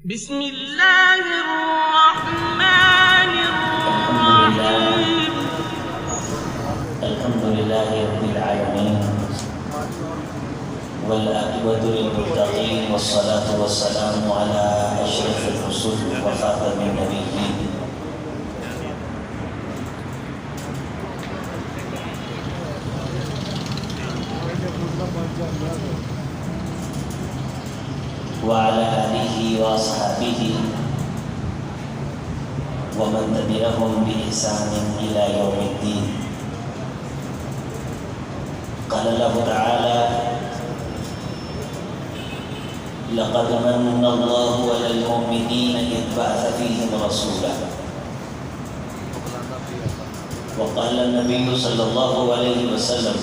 بسم اللہ الرحمن الرحیم الحمد للہ رب العالمین والعاقبۃ للمتقین والصلاة والسلام علی اشرف الرسل وخاتم النبیین وعلى آلہ واصحابہ ومن تبعهم بإحسان إلى يوم الدين. قال الله تعالى: لقد من الله على المؤمنين إذ بعث فيهم رسولا. وقال النبي صلى الله عليه وسلم: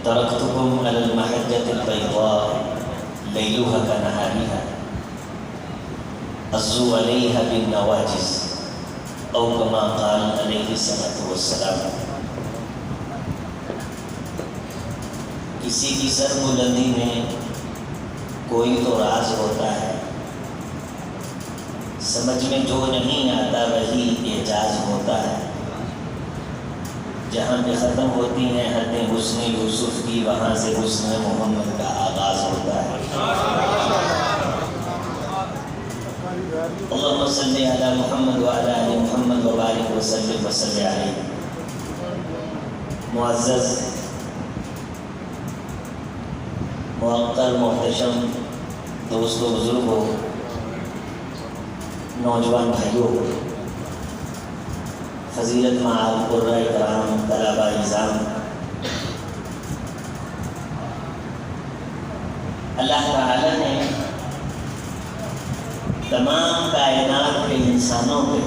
تركتكم على المحجة البيضاء ليلها كنهارها عضوا عليها بالنواجذ أو كما قال عليه الصلاة والسلام. کسی کی سر بلندی میں کوئی تو راز ہوتا ہے، سمجھ میں جو نہیں آتا وہی اعجاز ہوتا ہے. جہاں پہ ختم ہوتی ہیں حدیں حسن یوسف کی، وہاں سے حسن محمد کا آغاز ہوتا ہے. اللہم صلی علی محمد وعلی آل محمد وبارک وسلم وصلی علیہ. معزز معطر محتشم دوستو، بزرگوں، نوجوان بھائیوں، فضیلت معاذ قرۂ کرام، طلبہ نظام، اللہ تعالی نے تمام کائنات کے انسانوں پہ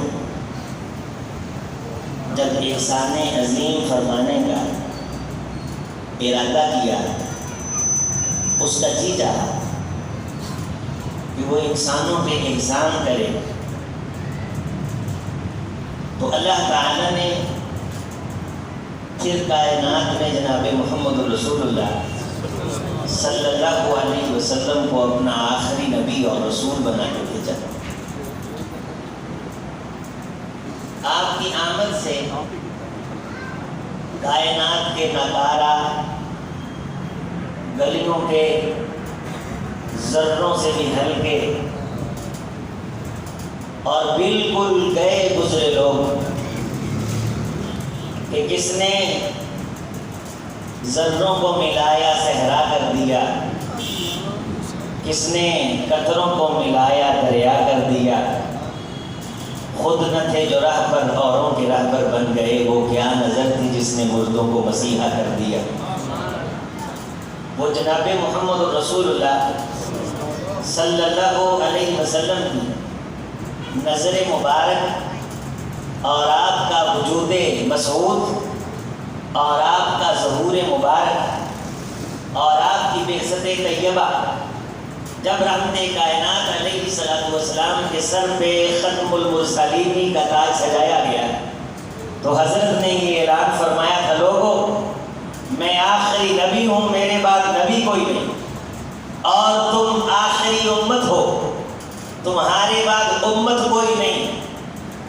جب احسان عظیم فرمانے کا ارادہ کیا، اس کا جی چاہا کہ وہ انسانوں پہ احسان کرے، تو اللہ تعالیٰ نے پھر کائنات میں جناب محمد رسول اللہ صلی اللہ علیہ وسلم کو اپنا آخری نبی اور رسول بنا کے بھیجا. آپ کی آمد سے کائنات کے نکارا گلیوں کے ذروں سے بھی ہلکے اور بالکل گئے گزرے لوگ کہ کس نے ذروں کو ملایا صحرا کر دیا، کس نے قطروں کو ملایا دریا کر دیا، خود نہ تھے جو راہ پر اوروں کے راہ پر بن گئے، وہ کیا نظر تھی جس نے مردوں کو مسیحا کر دیا. وہ جناب محمد رسول اللہ صلی اللہ علیہ وسلم کی نظر مبارک اور آپ کا وجود مسعود اور آپ کا ظہور مبارک اور آپ کی بعثت طیبہ جب رحمت کائنات علیہ السلام کے سر پہ ختم المرسلین کا تاج سجایا گیا، تو حضرت نے یہ اعلان فرمایا تھا: لوگوں، میں آخری نبی ہوں، میرے بعد نبی کوئی نہیں، اور تم آخری امت ہو، تمہارے بعد امت کوئی نہیں.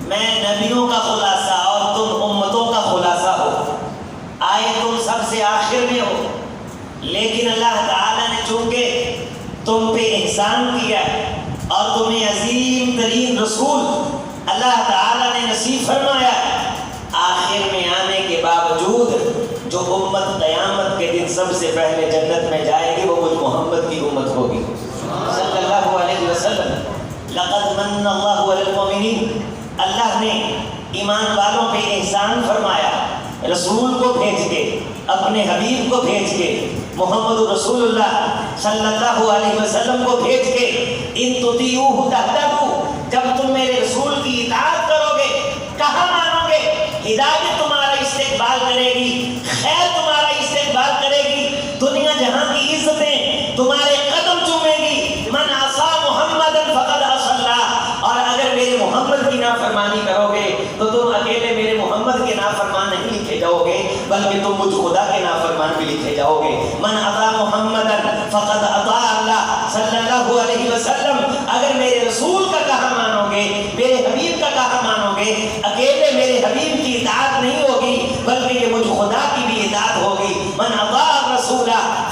میں نبیوں کا خلاصہ اور تم امتوں کا خلاصہ ہو. آئے تم سب سے آخر میں ہو، لیکن اللہ تعالیٰ نے چونکہ تم پہ احسان کیا اور تمہیں عظیم ترین رسول اللہ تعالیٰ نے نصیب فرمایا، آخر میں آنے کے باوجود جو امت قیامت کے دن سب سے پہلے جنت میں جائے گی وہ مجھ محمد کی امت ہوگی صلی اللہ علیہ وسلم. لقد من اللہ علی المؤمنین، اللہ نے ایمان والوں پہ احسان فرمایا، رسول کو بھیج کے، اپنے حبیب کو بھیج کے، محمد رسول اللہ صلی اللہ علیہ وسلم کو بھیج کے، ان تطیعوہ تہتدوا، جب تم میرے رسول کی اطاعت کرو گے، کہاں مانو گے، ہدایت تمہارا استقبال کرے گی، خیر تمہارا استقبال کرے گی، دنیا جہاں کی عزتیں تمہارے قدم چومے گی. من عصا محمدا فقد عصى اللہ، اور اگر میرے محمد کی نافرمانی کرو گے تو تم اکیلے میرے محمد کے نافرمان نہیں لکھے جاؤ گے، بلکہ تم مجھ خدا کے نافرمان بھی لکھے جاؤ گے. من اطاع محمدا فقد اطاع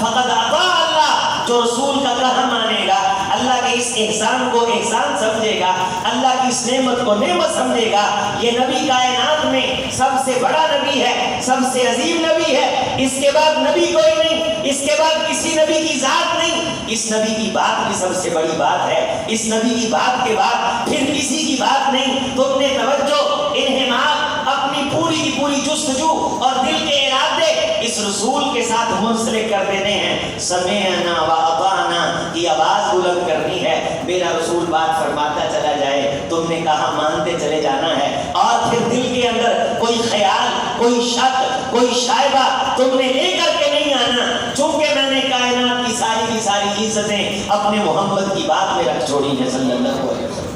فقد اطاع اللہ، جو رسول کا کہا مانے گا، اللہ کے اس احسان کو احسان سمجھے گا، اللہ کی اس نعمت کو نعمت سمجھے گا، یہ نبی کائنات میں سب سے بڑا نبی ہے، سب سے عظیم نبی ہے، اس کے بعد نبی کوئی نہیں، اس کے بعد کسی نبی کی ذات نہیں، اس نبی کی بات بھی سب سے بڑی بات ہے، اس نبی کی بات کے بعد پھر کسی کی بات نہیں۔ تم نے توجہ، انہماک، اپنی پوری کی پوری جستجو اور دل کے ارادے اس رسول کے ساتھ منسلک کر دینے ہیں۔ سمعنا و اطعنا کی آواز بلند کرنی ہے، میرا رسول بات فرماتا چلا جائے، تم نے کہا مانتے چلے جانا ہے، اور پھر دل کے اندر کوئی خیال، کوئی شک، کوئی شائبہ تم نے لے کر کے نہیں آنا، چونکہ میں نے کائنات کی ساری عزتیں اپنے محمد کی بات میں رکھ چھوڑی ہے صلی اللہ علیہ وسلم۔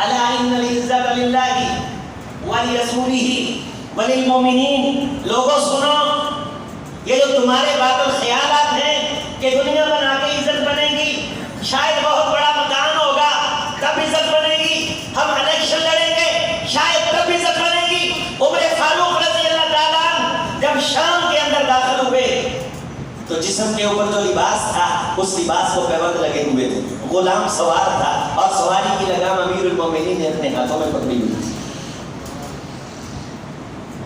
الا ان العزت للہ ولرسولہ وللمؤمنین، لوگوں سنو، یہ جو تمہارے باطل خیالات ہیں کہ دنیا بنا کے عزت بنے گی، شاید بہت بڑا مکان ہوگا تب عزت بنے گی، ہم الیکشن لڑیں گے شاید تب عزت بنے گی۔ عمر فاروق رضی اللہ تعالیٰ عنہ جب شام کے اندر داخل ہوئے تو جسم کے اوپر جو لباس تھا اس لباس کو پیبند لگے ہوئے تھے، غلام سوار تھا اور سواری کی لگام امیر المومنین نے اپنے ہاتھوں میں پکڑی ہوئی تھی۔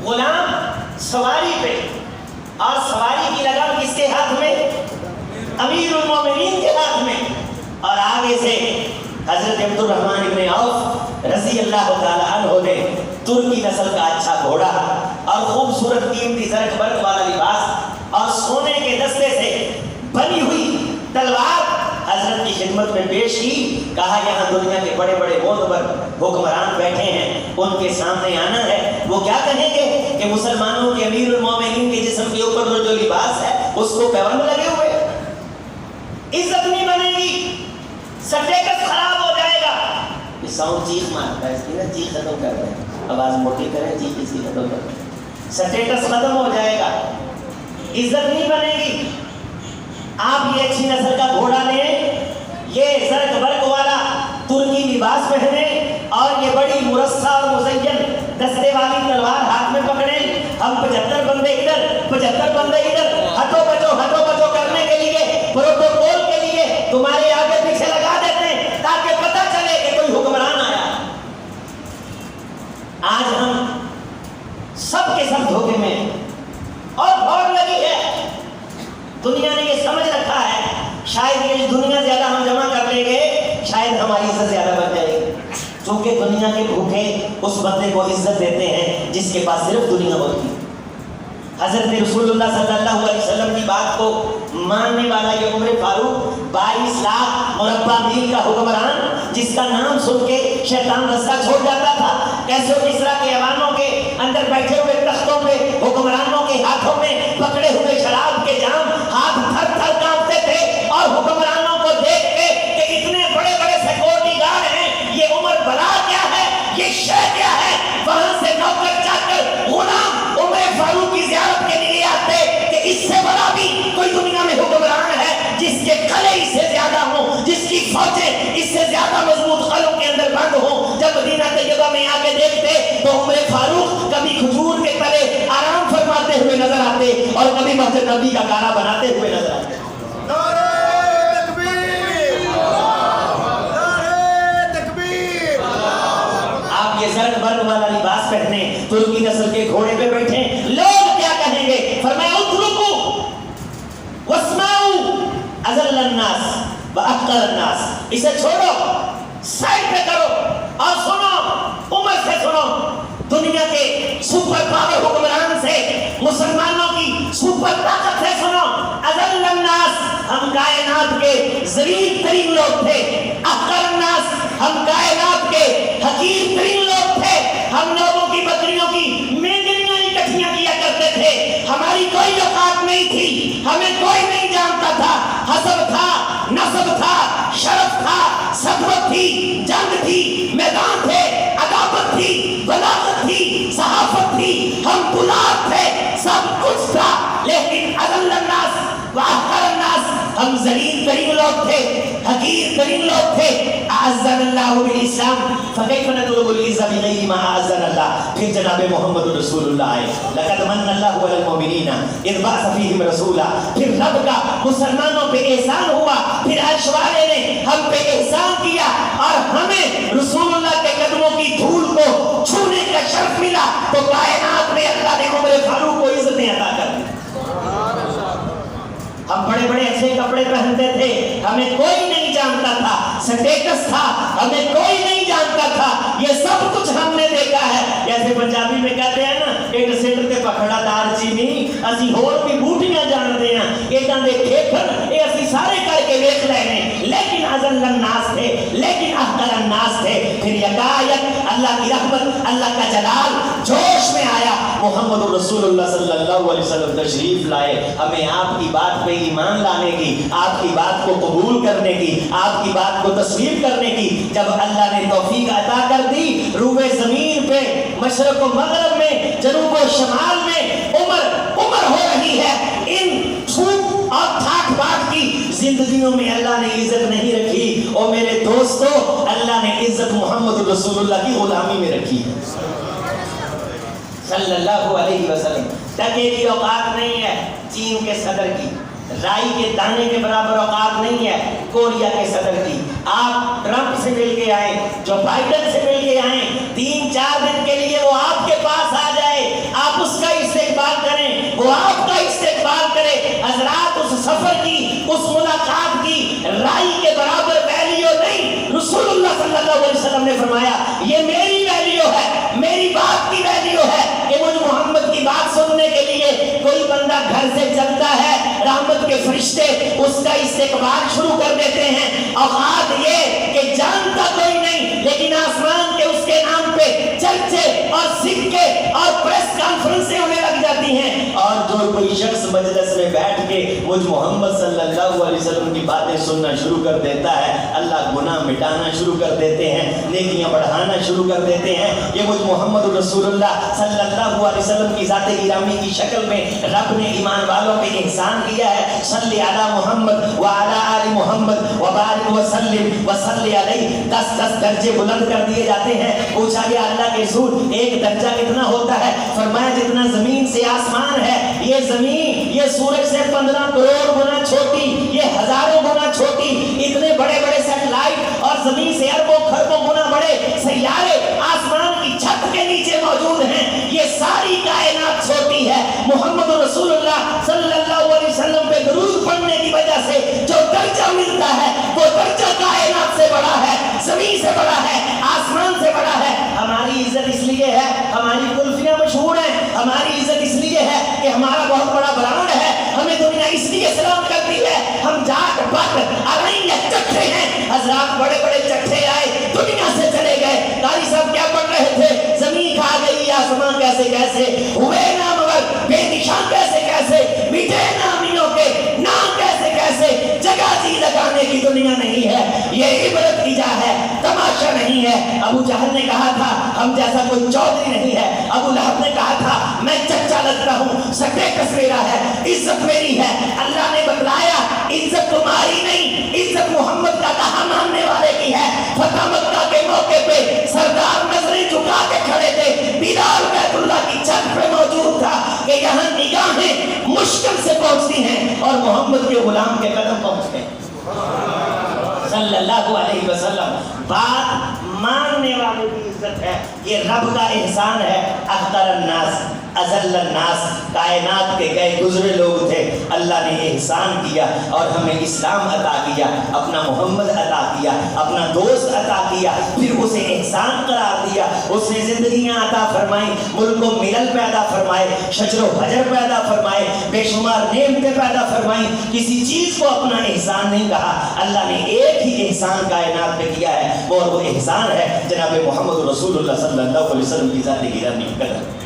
غلام سواری پہ اور سواری کی لگام کس کے ہاتھ میں؟ امیر المومنین کے ہاتھ میں، اور آگے سے حضرت عبد الرحمن بن عوف رضی اللہ تعالیٰ عنہ نے ترکی نسل کا اچھا گھوڑا اور خوبصورت قیمتی زرق برق والا لباس اور سونے کے دستے سے بنی ہوئی تلوار حضرت کی خدمت میں پیش کی، کہا یہاں دنیا کے بڑے بڑے معتبر حکمران بیٹھے ہیں، ان کے سامنے آنا ہے، وہ کیا کہیں گے کہ مسلمانوں کے امیر المومنین کے جسم کے اوپر جو لباس ہے اس کو پیبند لگے ہوئے، عزت نہیں بنے گی، سٹیٹس خراب ہو جائے گا۔ یہ ساؤنڈ چیخ مارتا ہے، اس کی نا چیخ ختم کر رہے ہیں، آواز موٹی کریں، چیخ اس کی ختم کر رہے ہیں، سٹیٹس ختم ہو جائے گا، عزت نہیں بنے گی۔ آپ یہ اچھی نسل کا گھوڑا لیں، یہ زرق برق والا ترکی لباس پہنے اور یہ بڑی مرصع اور مزین دستے والی تلوار ہاتھ میں پکڑیں، ہم 75 بندے ادھر 75 بندے ادھر ہٹو بچو کرنے کے لیے، پروٹوکول کے لیے تمہارے آگے پیچھے لگا دیتے ہیں تاکہ پتہ چلے کہ کوئی حکمران آیا۔ آج ہم سب کے سب دھوکے میں اور بھوک لگی ہے، دنیا نے یہ سمجھ رکھا ہے شاید یہ دنیا زیادہ ہم جمع کر لیں گے شاید ہماری عزت زیادہ بن جائے گی، چونکہ دنیا کے بھوکے اس بندے کو عزت دیتے ہیں جس کے پاس صرف دنیا ہوتی ہے۔ حضرت رسول اللہ صلی اللہ علیہ وسلم کی بات کو ماننے والا یہ عمر فاروق 22 لاکھ مربع میل کا حکمران، جس کا نام سن کے شیطان رستہ چھوڑ جاتا تھا، کیسے کسریٰ کے ایوانوں کے اندر بیٹھے ہوئے تختوں پہ حکمرانوں کے ہاتھوں میں پکڑے ہوئے شراب کے جام ہاتھ تھر تھر کانپتے تھے، اور حکمرانوں کو دیکھ کے کہ اتنے بڑے بڑے سیکورٹی گارڈ ہیں، یہ عمر بلا کیا ہے، یہ شے کیا ہے، وہاں سے نوکر چاکر غلام عمر فاروق کی زیارت کے لیے آتے کہ اس سے بڑا بھی کوئی دنیا میں حکمران ہے جس کے قلعے اس سے زیادہ ہوں، جس کی فوجیں اس سے زیادہ مضبوط قلعوں کے اندر بند ہوں۔ جب مدینہ طیبہ میں آ کے دیکھتے تو عمر فاروق کبھی کھجور کے تلے آرام فرماتے ہوئے نظر آتے اور کبھی مسجد نبی کا گانا بناتے ہوئے نظر آتے۔ آپ یہ زرق برق والا لباس پہنے، ترکی نسل کے گھوڑے پہ بیٹھے، لوگ کیا کہیں گے؟ فرمایا اترکو واسمعوا اذل الناس واحقر الناس، اسے چھوڑو، سائڈ پہ کرو اور سنو، عمر سے سنو، دنیا کے سپر پاور حکمران سے، مسلمانوں کی سپر طاقت سے سنو۔ اذل الناس، ہم کائنات کے ذلیل ترین لوگ تھے، احقر الناس، ہم کائنات کے حقیر ترین لوگ تھے، ہم لوگوں کی بکریوں کی مینگنیاں اکٹھیاں کیا کرتے تھے، ہماری کوئی اوقات نہیں تھی، ہمیں کوئی نہیں جانتا تھا، حسب تھا، نسب تھا، شرف تھا، صدوت تھی، جنگ تھی، میدان تھے، عداوت تھی، بلاغت تھی، صحافت تھی، ہم بلاد تھے، سب کچھ تھا، لیکن اذل الناس واحقر الناس، ہم ذلیل ترین لوگ تھے، حقیر ترین لوگ تھے. اعزنا اللہ بالاسلام فکیف نطلب العزہ بغیر ما اعزنا اللہ. پھر جناب محمد رسول اللہ آئے. لقد من اللہ علی المؤمنین اذ بعث فیہم رسولا. پھر رب کا مسلمانوں پہ احسان ہوا، پھر عرش والے نے ہم پہ احسان کیا اور ہمیں رسول اللہ کے قدموں کی دھول کو چھونے کا شرف ملا. تو کائنات میں اللہ نے عمر فاروق کو عزتیں عطا کر دی. ہم بڑے بڑے اچھے کپڑے پہنتے تھے، ہمیں کوئی نہیں جانتا تھا. سٹیٹس تھا، ہمیں کوئی نہیں جانتا تھا. یہ سب کچھ ہم نے دیکھا ہے. جیسے پنجابی میں کہتے ہیں نا، ایک سیٹ تے پکڑا دار چینی، اسی ہور بھی بوٹیاں جانتے ہیں. ایڈاں دے کھیکھن اے اسی سارے کر کے ویکھ لے نے، لیکن اذل الناس تھے، لیکن احقر الناس تھے. پھر یکایک اللہ کی رحمت، اللہ کا جلال جوش میں آیا. محمد رسول اللہ صلی اللہ علیہ وسلم تشریف لائے. ہمیں آپ کی بات پہ ایمان لانے کی، آپ کی بات کو قبول کرنے کی، آپ کی بات کو تسلیم کرنے کی جب اللہ نے توفیق عطا کر دی، روئے زمین پہ مشرق و مغرب میں، جنوب و شمال میں عمر ہو رہی ہے. ان چھوٹ اور ٹھاٹ باٹ کی زندگیوں میں اللہ نے عزت نہیں رکھی. اور میرے دوستو، اللہ نے عزت محمد رسول اللہ کی غلامی میں رکھی ہے صلی اللہ علیہ وسلم. ٹکے کی اوقات نہیں ہے چین کے صدر کی، رائی کے دانے کے برابر اوقات نہیں ہے کوریا کے صدر کی. آپ ٹرمپ سے مل کے آئے، جو بائیڈن سے مل کے آئے، 3-4 دن کے لیے وہ آپ کے پاس آ جائے، آپ اس کا استقبال کریں، وہ آپ کا استقبال کرے. حضرات، اس سفر کی، اس ملاقات کی رائی کے برابر ویلیو نہیں. رسول اللہ صلی اللہ علیہ وسلم نے فرمایا یہ میری ویلیو ہے، میری بات کی ویلیو ہے کہ مجھ محمد کی بات سننے کے لیے کوئی بندہ گھر سے چلتا ہے، رحمت کے فرشتے اس کا استقبال شروع کر دیتے ہیں. اوقات یہ کہ جانتا کوئی نہیں، لیکن آسمان کے اس کے نام پہ چرچے اور سکے اور پریس کانفرنسیں ہونے لگ جاتی ہیں. اور جو کوئی شخص مجلس میں بیٹھ کے مجھ محمد صلی اللہ علیہ وسلم کی باتیں سننا شروع کر دیتا ہے، اللہ گناہ مٹانا شروع کر دیتے ہیں، نیکیاں بڑھانا شروع کر دیتے ہیں. یہ مجھ محمد رسول اللہ صلی اللہ علیہ وسلم کی ذات گرامی کی شکل میں رب نے ایمان والوں پہ احسان کیا ہے. صلی علی محمد وعلی آل محمد وبارک وسلم وصلی علیہ. 10 درجے بلند کر دیے جاتے ہیں. پوچھا گیا اللہ کے رسول ایک درجہ کتنا ہوتا ہے؟ فرمایا جتنا زمین سے آسمان ہے. یہ زمین یہ سورج سے 15 کروڑ گنا چھوٹی، یہ ہزاروں گنا چھوٹی. اتنے بڑے بڑے سیٹلائٹ اور زمین سے اربوں خربوں گنا بڑے سیارے آسمان کی چھت کے نیچے موجود ہیں. یہ ساری کائنات چھوٹی ہے. محمد رسول اللہ صلی اللہ علیہ وسلم پہ درود پڑھنے کی وجہ سے جو درجہ ملتا ہے وہ درجہ کائنات سے بڑا ہے، زمین سے بڑا ہے، آسمان سے بڑا ہے. ہماری عزت اس لیے ہے، ہماری کلفیاں مشہور ہیں. ہماری عزت اس لیے ہے کہ ہمارا بہت بڑا برانڈ ہے. ہمیں دنیا اس لیے سلام کرتی ہے. ہم جاٹ پٹ ارائیں چٹھے ہیں. حضرات بڑے بڑے چٹھے آئے، دنیا سے چلے گئے. قاری صاحب کیا پڑھ رہے تھے؟ زمین کھا گئی، آسمان کیسے کیسے ہوئے نامور، بے نشان کیسے کیسے، میٹھے نامیوں کے نام کیسے کیسے. جگہ جی لگانے کی دنیا نہیں ہے، یہ عبرت کی جا ہے، تماشا نہیں ہے. ابو جہل نے کہا تھا ہم جیسا کوئی چودھری نہیں ہے. ابو لہب نے کہا تھا میں چچا لگتا ہوں، سٹیٹس میرا ہے، عزت میری ہے. اللہ نے بتلایا عزت تمہاری نہیں، عزت محمد کا کہا ماننے والے کی ہے. فتح مکہ کے موقع پہ سردار نظریں جھکا کے کھڑے تھے. بلال بیت اللہ کی چھت پہ موجود تھا کہ یہاں نگاہیں مشکل سے پہنچتی ہیں اور محمد کے غلام کے قدم پہنچتے ہیں صلی اللہ علیہ وسلم. بات ماننے والے کی عزت ہے، یہ رب کا احسان ہے. احقر الناس اذل الناس، کائنات کے گئے گزرے لوگ تھے، اللہ نے احسان کیا اور ہمیں اسلام عطا کیا، اپنا محمد عطا کیا، اپنا دوست عطا کیا، پھر اسے احسان قرار دیا. اس نے زندگیاں عطا فرمائیں، ملک و ملل پیدا فرمائے، شجر و حجر پیدا فرمائے، بے شمار نعمتیں پیدا فرمائیں. کسی چیز کو اپنا احسان نہیں کہا. اللہ نے ایک ہی احسان کائنات پہ کیا ہے اور وہ احسان ہے جناب محمد رسول اللہ صلی اللہ علیہ وسلم کی ذات گرامی قدر.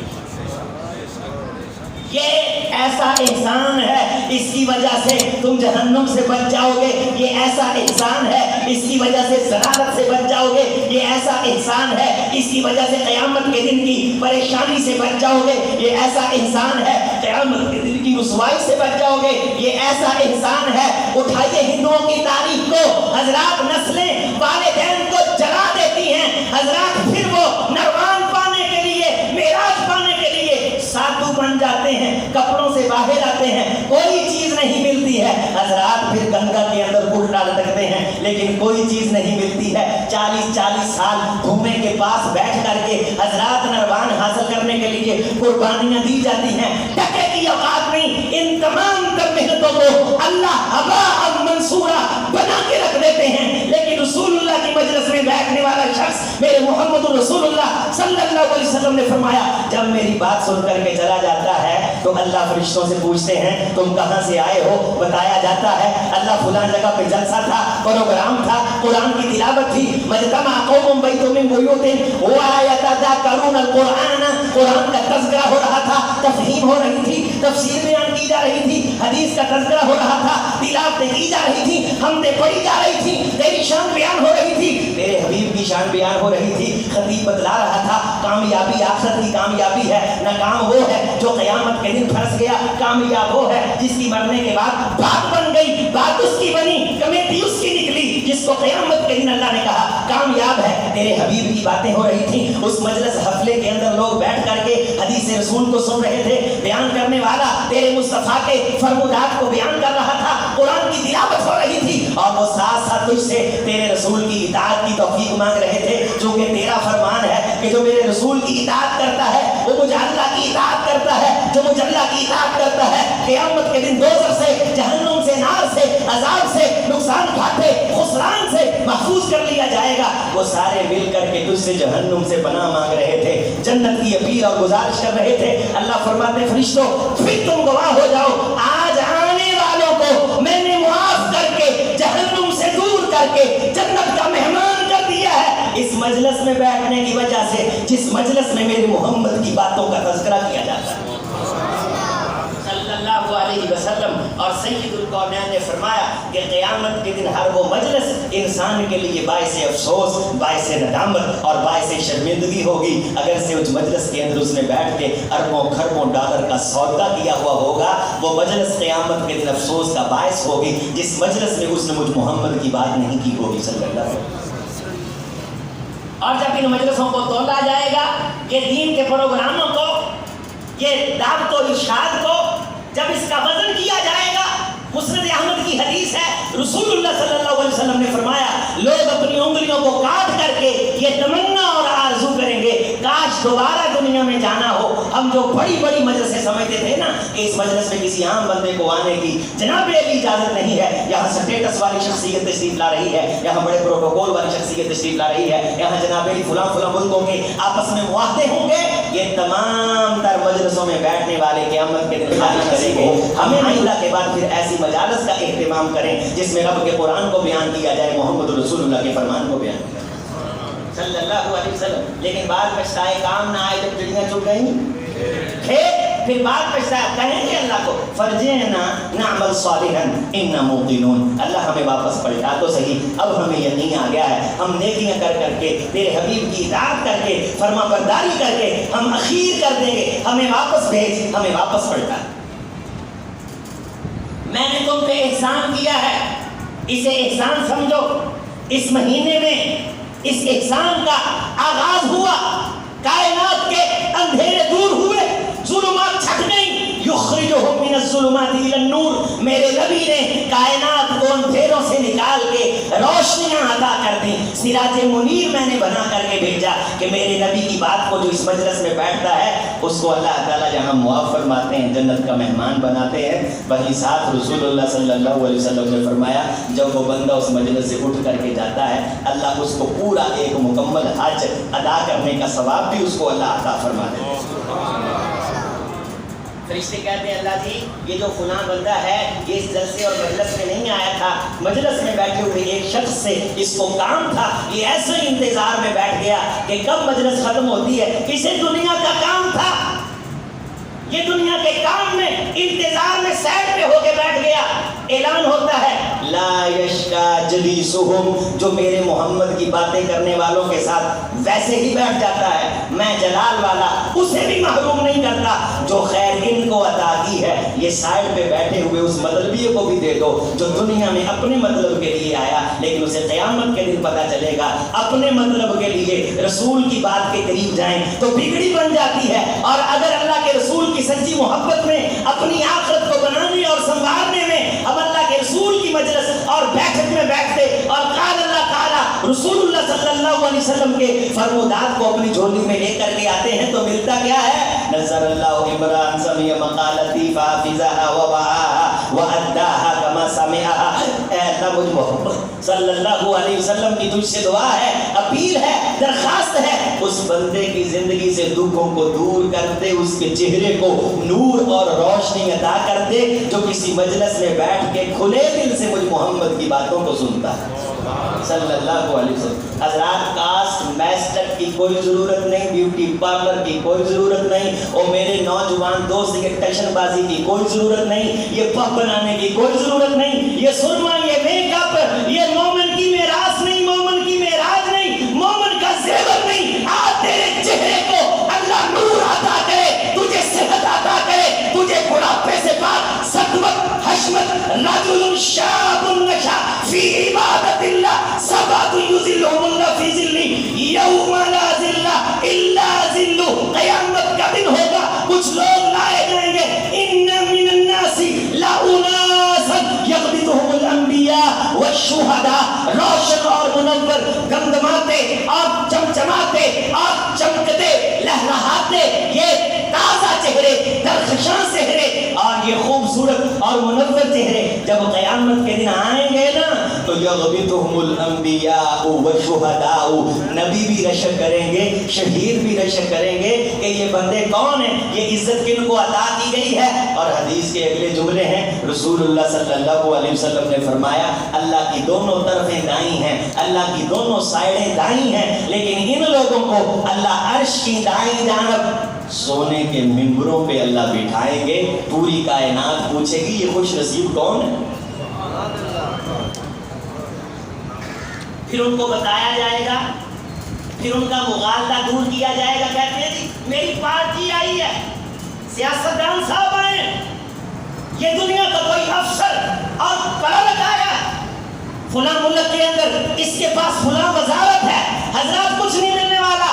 یہ ایسا احسان ہے، اس کی وجہ سے تم جہنم سے بچ جاؤ گے. یہ ایسا احسان ہے، اس کی وجہ سے ضلالت سے بچ جاؤ گے. یہ ایسا احسان ہے، اس کی وجہ سے قیامت کے دن کی پریشانی سے بچ جاؤ گے. یہ ایسا احسان ہے، قیامت کے دن کی رسوائی سے بچ جاؤ گے. یہ ایسا احسان ہے، اٹھائیے ہندوؤں کی تاریخ کو، حضرات نسلیں والدین کو جلا دیتی ہیں، حضرات پھر وہ نروان پانے کے لیے، معراج پانے کے لیے ساتھو بن جاتے ہیں، کپڑوں سے باہر آتے ہیں، کوئی چیز نہیں ملتی ہے، حضرات پھر گنگا کے اندر گھٹنا لٹکتے ہیں لیکن کوئی چیز نہیں ملتی ہے، 40 سال دھویں کے پاس بیٹھ کر کے حضرات نروان حاصل کرنے کے لیے قربانیاں دی جاتی ہیں، ٹکے کی اوقات نہیں، ان تمام تر محنتوں کو اللہ ہباء منصورا بنا کے رکھ دیتے ہیں، لیکن رسول اللہ کی مجلس میں بیٹھنے والا شخص میرے محمد رسول اللہ صلی اللہ علیہ وسلم نے فرمایا جب میری بات سن کر کے چلا جاتا ہے تو اللہ فرشتوں سے پوچھتے ہیں تم کہاں سے آئے ہو، بتایا جاتا ہے اللہ فلاں جگہ پہ جلسہ تھا، پروگرام تھا، قرآن کی تلاوت تھی، مجتمع قوم بیت من بیوت ویتذاکرون القرآن، قرآن کا تذکرہ ہو رہا تھا، تفہیم ہو رہی تھی، تفسیر بیان کی جا رہی تھی، حدیث کا تذکرہ ہو رہا تھا، تلاوتیں کی جا رہی تھی، حمدیں پڑھی جا رہی تھی، تیری شان بیان ہو رہی تھی، تیرے حبیب کی شان بیان ہو رہی تھی، خطیب بتلا رہا تھا کامیابی آخرت کی کامیابی ہے، ناکام وہ ہے جو قیامت کے دن پھنس گیا، کامیاب وہ ہے جس کی مرنے کے بعد بات بن گئی، بات اس کی بنی، کمیٹی اس کی نکلی، جس کو قیامت کے دن اللہ نے کہا کامیاب ہے۔ تیرے حبیب کی باتیں ہو رہی تھیں، اس مجلس حفلے کے اندر لوگ بیٹھ کر کے حدیث رسول کو سن رہے تھے، بیان کرنے والا تیرے مصطفیٰ کے فرمودات کو بیان کر رہا تھا، قرآن کی تلاوت ہو رہی تھی اور وہ ساتھ ساتھ تجھ سے تیرے رسول کی اطاعت کی توفیق مانگ رہے تھے، چونکہ تیرا فرمان ہے کہ جو میرے رسول کی اطاعت کرتا ہے وہ مجھے اللہ کی اطاعت کرتا ہے، جو مجھے اللہ کی اطاعت کرتا ہے قیامت کے دن دوزخ سے، جہنم سے، نار سے، عذاب سے، نقصان گھاٹے، خسران سے محفوظ کر لیا جائے گا۔ وہ سارے مل کر کے تجھ سے جہنم سے پناہ مانگ رہے تھے، جنت کی اپیل اور گزارش کر رہے تھے۔ اللہ فرماتے فرشتوں پھر تم گواہ ہو جاؤ، آج آنے والوں کو میں نے معاف کر کے جہنم سے دور کر کے جنت کا مہمان کر دیا ہے، اس مجلس میں بیٹھنے کی وجہ سے، جس مجلس میں میرے محمد کی باتوں کا تذکرہ کیا جاتا ہے صلی اللہ علیہ وسلم۔ اور سید الکونین نے فرمایا کہ قیامت کے دن ہر وہ مجلس انسان کے لیے باعث افسوس، باعث ندامت اور باعث شرمندگی ہوگی، اگر سے اس مجلس کے اندر اس نے بیٹھ کے اربوں خربوں ڈالر کا سودا کیا ہوا ہوگا، وہ مجلس قیامت کے دن افسوس کا باعث ہوگی جس مجلس میں اس نے مجھ محمد کی بات نہیں کی ہوگی صلی اللہ علیہ وسلم۔ اور جب ان مجلسوں کو تولا جائے گا، یہ دین کے پروگراموں کو، یہ دعوت و ارشاد کو جب اس کا وزن کیا جائے گا، مسند احمد کی حدیث ہے، رسول اللہ صلی اللہ علیہ وسلم نے فرمایا لوگ اپنی انگلیوں کو کاٹ کر کے یہ تمنا اور آرزو کریں گے کاش دوبارہ دنیا میں جانا ہو۔ ہم جو بڑی بڑی مجلسیں سمجھتے تھے نا کہ اس مجلس میں کسی عام بندے کو آنے کی جناب علی اجازت نہیں ہے، یہاں سٹیٹس والی شخصیت تشریف لا رہی ہے، یہاں بڑے پروٹوکول والی شخصیت تشریف لا رہی ہے، یہاں جناب علی فلاں فلاں ملکوں کے آپس میں معاہدے ہوں گے، یہ تمام تر مجلسوں میں بیٹھنے والے قیامت کے دن خالی کریں گے۔ ہمیں آئندہ کے بعد پھر ایسی مجالس کا اہتمام کریں جس میں رب کے قرآن کو بیان کیا جائے، محمد رسول اللہ کے فرمان کو بیان کیا جائے صلی اللہ علیہ وسلم۔ لیکن بعد پچھتائے کام نہ آئے جب چڑیاں چگ گئیں، پھر بعد پچھتایا کہیں گے اللہ کو فرجعنا نعمل صالحا انا موقنون، اللہ ہمیں واپس پلٹا تو صحیح، اب ہمیں یقین آ گیا ہے، ہم نیکیاں کر کر کے تیرے حبیب کی اطاعت کر کے فرما برداری کر کے ہم اخیر کر دیں گے، ہمیں واپس بھیج، ہمیں واپس پلٹا۔ میں نے تم پہ احسان کیا ہے، اسے احسان سمجھو۔ اس مہینے میں اس احسان کا آغاز ہوا، کائنات کے اندھیرے دور ہوئے، ظلمات چھٹ گئیں، یخرجہم من الظلمات الی النور، میرے نبی نے کائنات کو اندھیروں سے نکال کے روشنیاں عطا کر دیں، سراج منیر میں نے بنا کر کے بھیجا کہ میرے نبی کی بات کو جو اس مجلس میں بیٹھتا ہے اس کو اللہ تعالیٰ جہاں معاف فرماتے ہیں، جنت کا مہمان بناتے ہیں، وہیں ساتھ رسول اللہ صلی اللہ علیہ وسلم نے فرمایا جب وہ بندہ اس مجلس سے اٹھ کر کے جاتا ہے اللہ اس کو پورا ایک مکمل حج ادا کرنے کا ثواب بھی اس کو اللہ عطا فرما دیتے ہیں۔ فرشتے کہتے ہیں اللہ جی یہ جو فلاں بندہ ہے یہ اس جلسے اور مجلس میں نہیں آیا تھا، مجلس میں بیٹھے ہوئے ایک شخص سے اس کو کام تھا، یہ ایسے ہی انتظار میں بیٹھ گیا کہ کب مجلس ختم ہوتی ہے، اسے دنیا کا کام تھا، یہ دنیا کے کام میں انتظار میں سائڈ پہ ہو کے بیٹھ گیا۔ اعلان ہوتا ہے لا یشکا مجلسہم، جو میرے محمد کی باتیں کرنے والوں کے ساتھ ویسے ہی بیٹھ جاتا ہے، میں جلال والا اسے بھی محروم نہیں کرتا۔ جو خیر ان کو عطا کی ہے، یہ سائڈ پہ بیٹھے ہوئے اس مطلبی کو بھی دے دو جو دنیا میں اپنے مطلب کے لیے آیا، لیکن اسے قیامت کے دن پتہ چلے گا اپنے مطلب کے لیے رسول کی بات کے قریب جائیں تو بگڑی بن جاتی ہے، اور اگر اللہ کے رسول کی سچی محبت میں اپنی آخرت کو بنانے اور سنبھالنے میں ہم اللہ کے رسول کی مجلس اور بیٹھک میں بیٹھتے اور قال اللہ تعالی رسول اللہ صلی اللہ علیہ وسلم کے فرمودات کو اپنی جھولی میں لے کر کے آتے ہیں تو ملتا کیا ہے؟ نظر اللہ عمران سمیع مقالتی فحفظها ووعاها واداها كما سمعها۔ اے اللہ مجھ محمد صلی اللہ علیہ وسلم کی تجھ سے دعا ہے، اپیل ہے، درخواست ہے، اس بندے کی زندگی سے دکھوں کو دور کر دے، اس کے چہرے کو نور اور روشنی عطا کر دے جو کسی مجلس میں بیٹھ کے کھلے دل سے مجھ محمد کی باتوں کو سنتا ہے صلی اللہ علیہ وسلم۔ حضرات کاسٹ میسٹک کی کوئی ضرورت نہیں، بیوٹی پارلر کی کوئی ضرورت نہیں، اور میرے نوجوان دوست کے ٹیشن بازی کی کوئی ضرورت نہیں، یہ پپ بنانے کی کوئی ضرورت نہیں، یہ سرما، یہ میک اپ، یہ مومن کی میراث نہیں، مومن کی معراج نہیں، مومن کا زیور نہیں۔ آج تیرے چہرے کو اللہ نور عطا کرے، تجھے صحت عطا کرے، تجھے بڑھاپے سے پاک سطوت حشمت، رجل شاب نشا فی عبادت اللہ سبعۃ یظلهم اللہ فی ظلہ یوم لا ظل الا ظلہ۔ قیامت کا دن ہوگا، کچھ لوگ لائے جائیں گے، ان من الناس لاناسا یغبطهم الانبیاء والشہداء، روشن اور منور، گمگماتے اور چمچماتے اور چمکتے لہلہاتے یہ تازہ چہرے، درخشاں چہرے اور یہ خوبصورت اور منور چہرے جب قیامت کے دن آئیں گے نا تو یغبطهم الانبیاء والشہداء، نبی بھی رشک کریں گے، شہید بھی رشک کریں گے کہ یہ بندے کون ہیں، یہ عزت کن کو عطا کی گئی ہے۔ اور حدیث کے اگلے جملے ہیں، رسول اللہ صلی اللہ علیہ وسلم نے فرمایا اللہ کی دونوں طرفیں دائیں ہیں، اللہ کی دونوں سائڈیں دائیں ہیں، لیکن ان لوگوں کو اللہ عرش کی دائیں جانب سونے کے ممبروں پہ اللہ بٹھائیں گے، پوری کائنات پوچھے گی یہ خوش نصیب کون ہے؟ پھر ان کو بتایا جائے گا، پھر ان کا مغالطہ دور کیا جائے گا، کہتے ہیں جی میری پارٹی آئی ہے، سیاستدان صاحب آئے، یہ دنیا کا کوئی افسر اور کلرک آیا فلاں ملک کے اندر، اس کے پاس فلاں وزارت ہے، حضرات کچھ نہیں ملنے والا۔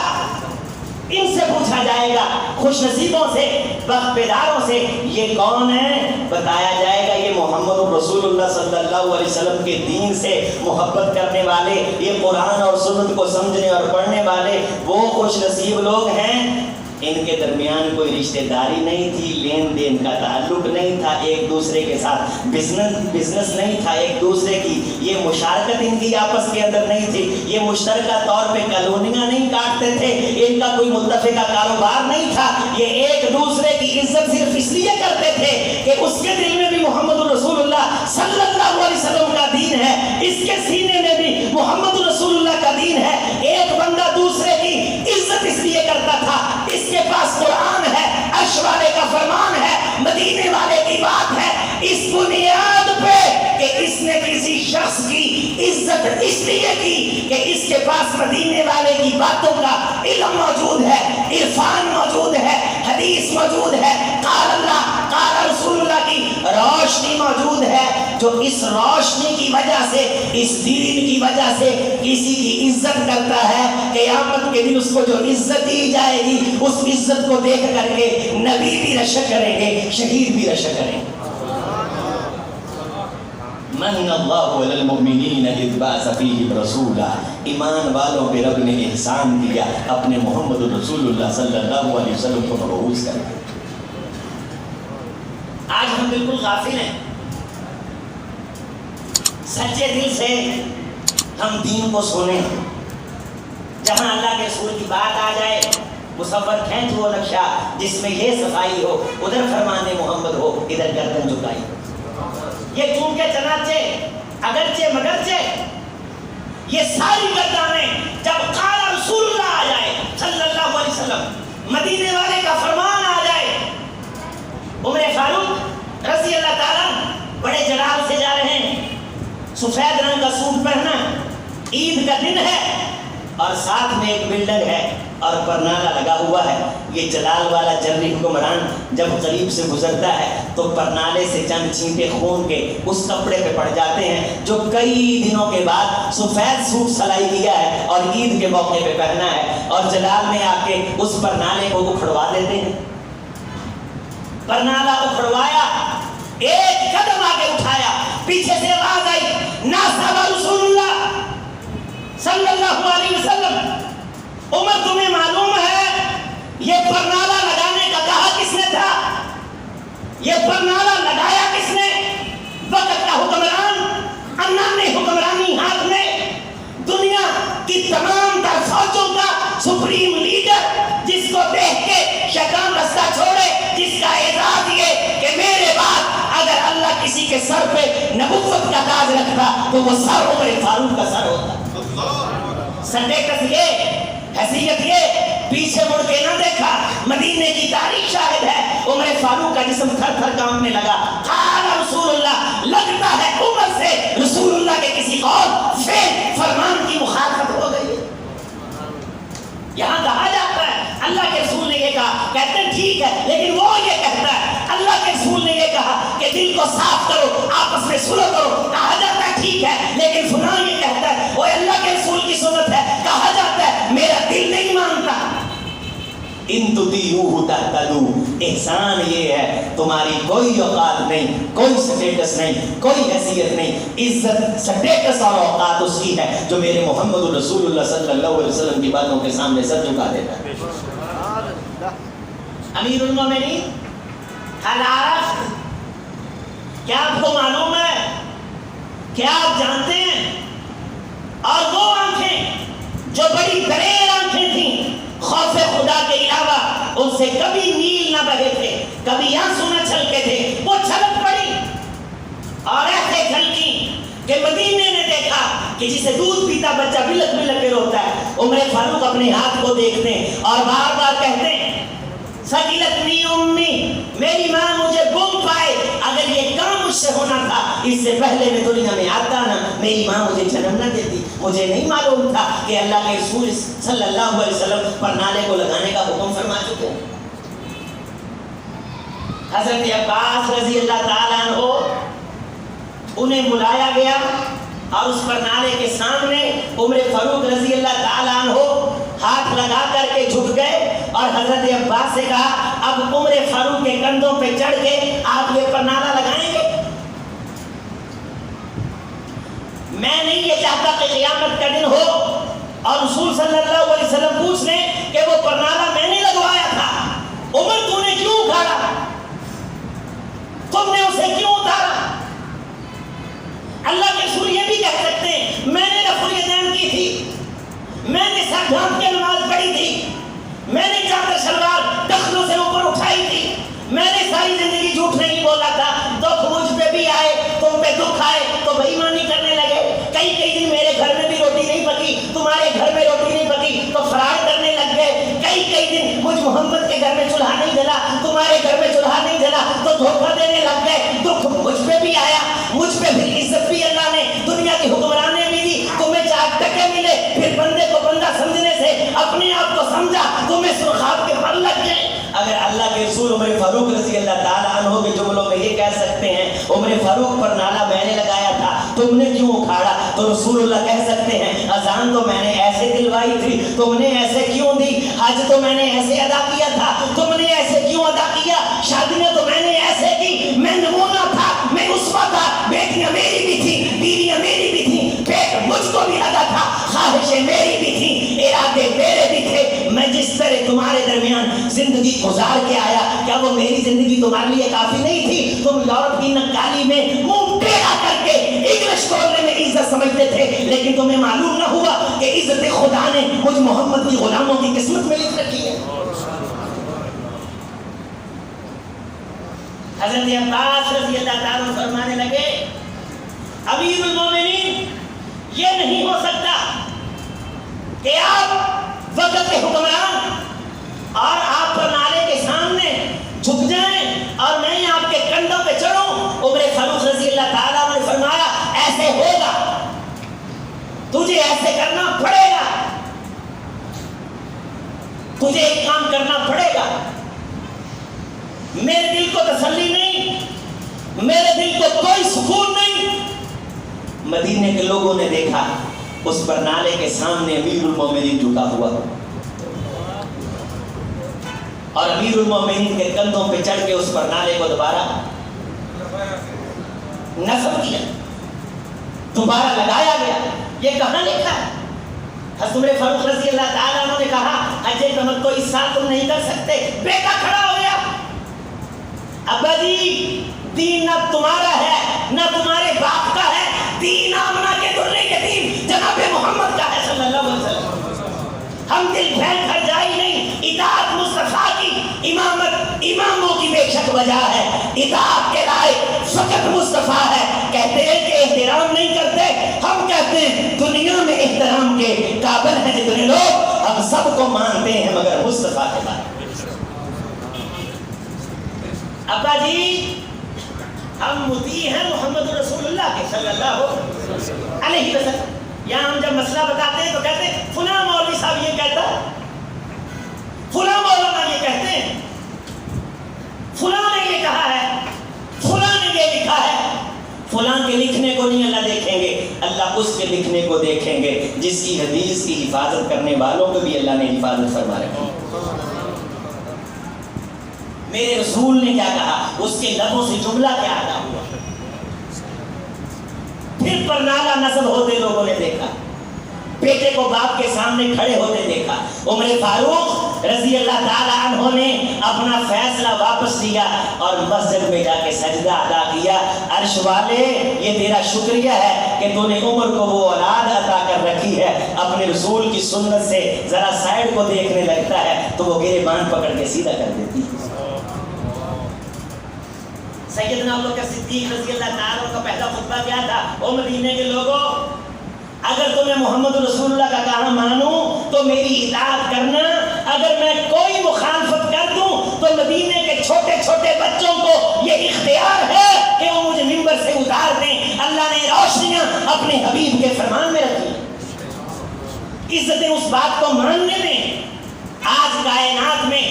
ان سے پوچھا جائے گا، خوش نصیبوں سے، بخت بیداروں سے، یہ کون ہے؟ بتایا جائے گا یہ محمد رسول اللہ صلی اللہ علیہ وسلم کے دین سے محبت کرنے والے، یہ قرآن اور سنت کو سمجھنے اور پڑھنے والے وہ خوش نصیب لوگ ہیں۔ ان کے درمیان کوئی رشتہ داری نہیں تھی، لین دین کا تعلق نہیں تھا، ایک دوسرے کے ساتھ بزنس نہیں تھا، ایک دوسرے کی یہ مشارکت ان کی آپس کے اندر نہیں تھی، یہ مشترکہ طور پہ کالونیاں نہیں کاٹتے تھے، ان کا کوئی متفقہ کاروبار نہیں تھا، یہ ایک دوسرے کی عزت صرف اس لیے کرتے تھے کہ اس کے دل میں بھی محمد رسول اللہ صلی اللہ علیہ وسلم کا دین ہے، اس کے سینے میں بھی محمد رسول اللہ کا دین ہے۔ ایک بندہ دوسرے کی عزت اس لیے کرتا تھا، اس کے پاس قرآن ہے، عرش والے کا فرمان ہے، مدینے والے کی بات ہے، اس بنیاد پہ کہ اس نے کسی شخص کی عزت اس لیے کی کہ اس کے پاس مدینے والے کی باتوں کا علم موجود ہے، عرفان موجود ہے، حدیث موجود ہے، قال اللہ قال رسول اللہ کی روشنی موجود ہے، جو اس روشنی کی وجہ سے، اس دین کی وجہ سے کسی کی عزت کرتا ہے، قیامت کے دن اس کو جو عزت دی جائے گی اس عزت کو دیکھ کر کے نبی بھی رشک کریں گے، شہید بھی رشک کریں گے۔ من اللہ علی المؤمنین اذ بعث فیہم رسولا، ایمان والوں پہ رب نے احسان کیا اپنے محمد رسول اللہ صلی اللہ علیہ وسلم کو مبعوث کر کے۔ آج ہم بالکل غافل ہیں، سچے دل سے ہم دین کو سنیں، جہاں اللہ کے رسول کی بات آ جائے مصور کھینچ وہ نقشہ جس میں یہ صفائی ہو، ادھر فرمان محمد ہو، ادھر گردن جھکائی ہو۔ یہ چونکہ چنانچہ اگرچہ مگرچہ یہ ساری گردانیں جب قال رسول اللہ آ جائے صلی اللہ علیہ وسلم، مدینے والے کا فرمان آ جائے، عمر فاروق رضی اللہ تعالیٰ بڑے جلال سے جا رہے ہیں، سفید رنگ کا سوٹ پہنا، عید کا دن ہے اور ساتھ میں ایک بلڈنگ ہے اور پرنالا لگا ہوا ہے. یہ جلال والا جنری حکمران جب قریب سے گزرتا ہے تو پرنالے سے چند چھینٹے خون کے اس کپڑے پہ پڑ جاتے ہیں جو کئی دنوں کے بعد سفید سوٹ سلائی کیا ہے اور عید کے موقع پہ پہنا ہے، اور جلال نے آ کے اس پرنالے کو اکھڑوا دیتے ہیں. پرنالا اکھڑوایا، ایک قدم آگے اٹھایا، پیچھے سے آواز آئی ناصحہ رسول اللہ صلی اللہ علیہ وسلم. عمر تمہیں معلوم ہے یہ پرنالا لگانے کا کہا کس نے تھا؟ یہ پرنالا لگایا کس نے؟ وقت کا حکمران، انانی حکمرانی ہاتھ میں، دنیا کی تمام تر فوجوں کا سپریم لیڈر، جس کو دیکھ کے شیطان رستہ چھوڑے، جس کا اعزاز یہ کہ میرے بعد اگر اللہ کسی کے سر پہ نبوت کا تاج رکھتا تو وہ سر عمر فاروق کا سر ہوتا. سٹیٹس یہ، حیثیت یہ، پیچھے مڑ کے نہ دیکھا. مدینے کی تاریخ شاہد ہے عمر فاروق کا جسم تھر تھر کانپنے لگا. قال رسول اللہ، لگتا ہے عمر سے رسول اللہ کے کسی قول فعل فرمان کی مخالفت ہو گئی ہے. یہاں کہا جاتا ہے اللہ کے رسول نے یہ کہا، کہتے ہیں ٹھیک ہے، لیکن وہ یہ کہتا ہے اللہ کے رسول نے یہ کہا کہ دل کو صاف کرو، آپس میں صلح کرو. کہا جاتا ہے ٹھیک ہے، لیکن فلاں یہ کہتا ہے وہ اللہ کے رسول کی سنت ہے. کہا جاتا ہے میرا دل نہیں مانتا. ان تطیعوہ تہتدوا، احسان یہ ہے تمہاری کوئی اوقات نہیں، کوئی سٹیٹس نہیں، کوئی حیثیت نہیں. عزت، سٹیٹس اور اوقات اس کی ہے جو میرے محمد رسول اللہ صلی اللہ علیہ وسلم کی باتوں کے سامنے سر جھکا دیتا ہے. امیر المومنین، حل عرفت، کیا آپ کو معلوم ہے، کیا آپ جانتے ہیں؟ اور وہ آنکھیں جو بڑی دلیر آنکھیں تھیں، خوف خدا کے علاوہ ان سے کبھی نیل نہ بہے تھے، کبھی آنسو نہ چھلکے تھے، وہ چھلک پڑی اور ایسے چھلکی کہ مدینے نے دیکھا کہ جسے دودھ پیتا بچہ بلک بلک کے روتا ہے. عمر فاروق اپنے ہاتھ کو دیکھتے ہیں اور بار بار کہتے ہیں سکیلتنی امی، میری ماں مجھے گم پائے. اگر یہ کام مجھ سے ہونا تھا اس سے پہلے میں دنیا میں آتا نا، میری ماں مجھے جنم نہ دیتی. مجھے نہیں معلوم تھا کہ اللہ کے رسول صلی اللہ علیہ وسلم پرنالے کو لگانے کا حکم فرما چکے ہیں. حضرت عباس رضی اللہ تعالیٰ عنہ، انہیں بلایا گیا اور اس پرنالے کے سامنے عمر فاروق رضی اللہ تعالیٰ عنہ ہاتھ لگا کر کے جھک گئے اور حضرت عباس سے کہا اب عمر فاروق کے کندھوں پہ چڑھ کے آپ یہ پرنالہ لگائیں گے؟ میں نہیں یہ چاہتا کہ قیامت کا دن ہو اور رسول صلی اللہ علیہ وسلم پوچھ لیں کہ وہ پرنالہ میں نے لگوایا تھا، عمر تو نے کیوں اٹھایا، تم نے اسے کیوں اتارا؟ اللہ کے رسول یہ بھی کہہ سکتے ہیں میں نے رفع یدین کی تھی، میں نے سر ڈھانپ کے نماز پڑھی تھی، میں نے چادر شلوار ٹخنوں سے اوپر اٹھائی تھی، میں نے ساری زندگی جھوٹ نہیں بولا تھا. دکھ مجھ پہ بھی آئے، تم پہ دکھ آئے تو بے ایمانی کرنے لگے. کئی دن میرے گھر میں بھی روٹی نہیں پکی، تمہارے گھر میں روٹی نہیں پکی تو فرار کرنے لگ گئے. کئی دن مجھ محمد کے گھر میں چولہا نہیں جلا، تمہارے گھر میں چولہا نہیں جلا تو دھوکہ دینے لگ گئے. دکھ مجھ پہ بھی آیا، مجھ پہ بھی عزت بھی اللہ نے دنیا کی حکمرانے بھی دی. تمہیں 4 ٹکے ملے، پھر بندے کو بندہ سمجھنے سے اپنے آپ کو سمجھا، تمہیں سرخاب کے پر لگ گئے. اگر اللہ کے رسول عمر فاروق رضی اللہ تعالیٰ عنہ کے جملوں میں یہ کہہ سکتے ہیں عمر فاروق پر نالا میں نے لگایا تھا تم نے کیوں اکھاڑا، تو رسول اللہ کہہ سکتے ہیں اذان تو میں نے ایسے دلوائی تھی تم نے ایسے کیوں دی، حج تو میں نے ایسے ادا کیا تھا تم نے ایسے کیوں ادا کیا، شادیاں تو میں نے ایسے کی، میں نمونہ تھا، میں اسوہ تھا، بیٹیاں میری بھی تھی، بیویاں میری بھی تھیں، پیٹ مجھ کو بھی لگا تھا، خواہشیں میری بھی تھیں، ارادے میرے بھی تھے. میں جس طرح تمہارے درمیان زندگی گزار کے آیا کیا وہ میری زندگی تمہارے لیے کافی نہیں تھی؟ تم یورپ کی نکالی میں منہ ٹیڑھا کر کے انگلش بولنے میں عزت سمجھتے تھے، لیکن تمہیں معلوم نہ ہوا کہ عزت خدا نے مجھ محمد کی غلاموں کی قسمت میں لکھ رکھی ہے. حضرت عباس رضی اللہ تعالیٰ فرمانے لگے امیر المومنین یہ نہیں ہو سکتا کہ آپ وقت کے حکمران اور آپ پر نالے کے سامنے جھک جائیں اور میں آپ کے کندھوں پہ چڑھوں. عمر فاروق رضی اللہ تعالیٰ نے فرمایا ایسے ہوگا مجھے ایک کام کرنا پڑے گا. میرے دل کو تسلی نہیں, میرے دل کو کوئی سکون نہیں. مدینے کے لوگوں نے دیکھا اس پر نالے کے سامنے امیر المومنین جھکا ہوا, اور امیر المومنین کے کندھوں پہ چڑھ کے اس پر نالے کو دوبارہ نصب کیا, دوبارہ لگایا گیا. یہ کہاں لکھا ہے؟ حضرت عمر فاروق رضی اللہ تعالیٰ عنہ نے کہا حج تمتع اس سال تم نہیں کر سکتے. بیٹا کھڑا ہو گیا, ابا جی دین نہ تمہارا ہے نہ تمہارے باپ کا ہے, دین آمنہ کے درے کے دین جناب محمد کا ہے صلی اللہ علیہ وسلم. ہم دل پھیل کر جائے نہیں. اطاعت مصطفیٰ کی امامت اماموں کی بے شک وجہ ہے. اطاعت کے لائق فقط مصطفیٰ ہے. کہتے ہیں کہ احترام نہیں کرتے, ہم کہتے ہیں دنیا میں احترام کے قابل ہیں جتنے لوگ, ہم سب کو مانتے ہیں مگر مصطفیٰ کے بارے میں. ابا جی ہم مطیع ہیں محمد رسول اللہ کے صلی اللہ علیہ وسلم. یہاں ہم جب مسئلہ بتاتے ہیں تو کہتے ہیں فلاں مولوی صاحب یہ کہتا ہے, فلاں مولانا یہ کہتے ہیں, فلاں نے یہ کہا ہے, فلاں نے یہ لکھا ہے. فلاں کے لکھنے کو نہیں اللہ دیکھیں گے, اللہ اس کے لکھنے کو دیکھیں گے جس کی حدیث کی حفاظت کرنے والوں کو بھی اللہ نے حفاظت فرما رکھی. میرے رسول نے کیا کہا, اس کے لبوں سے جملہ کیا ادا ہوا. پھر پر نالا نصب ہوتے لوگوں نے دیکھا, بیٹے کو باپ کے سامنے کھڑے ہوتے دیکھا. عمر فاروق رضی اللہ تعالیٰ عنہ نے اپنا فیصلہ واپس لیا اور مسجد میں جا کے سجدہ ادا کیا. عرش والے یہ تیرا شکریہ ہے کہ تو نے عمر کو وہ اولاد عطا کر رکھی ہے. اپنے رسول کی سنت سے ذرا سائڈ کو دیکھنے لگتا ہے تو وہ گریبان پکڑ کے سیدھا کر دیتی ہے. سیدنا ابوبکر صدیق رضی اللہ تعالیٰ عنہ کا پہلا خطبہ کیا تھا؟ او مدینے کے لوگوں, اگر تمہیں محمد رسول اللہ کا کہا مانوں تو میری اطاعت کرنا. اگر میں کوئی مخالفت کر دوں تو مدینے کے چھوٹے چھوٹے بچوں کو یہ اختیار ہے کہ وہ مجھے منبر سے اتار دیں. اللہ نے روشنیاں اپنے حبیب کے فرمان میں رکھی. عزتیں اس بات کو ماننے میں. آج کائنات میں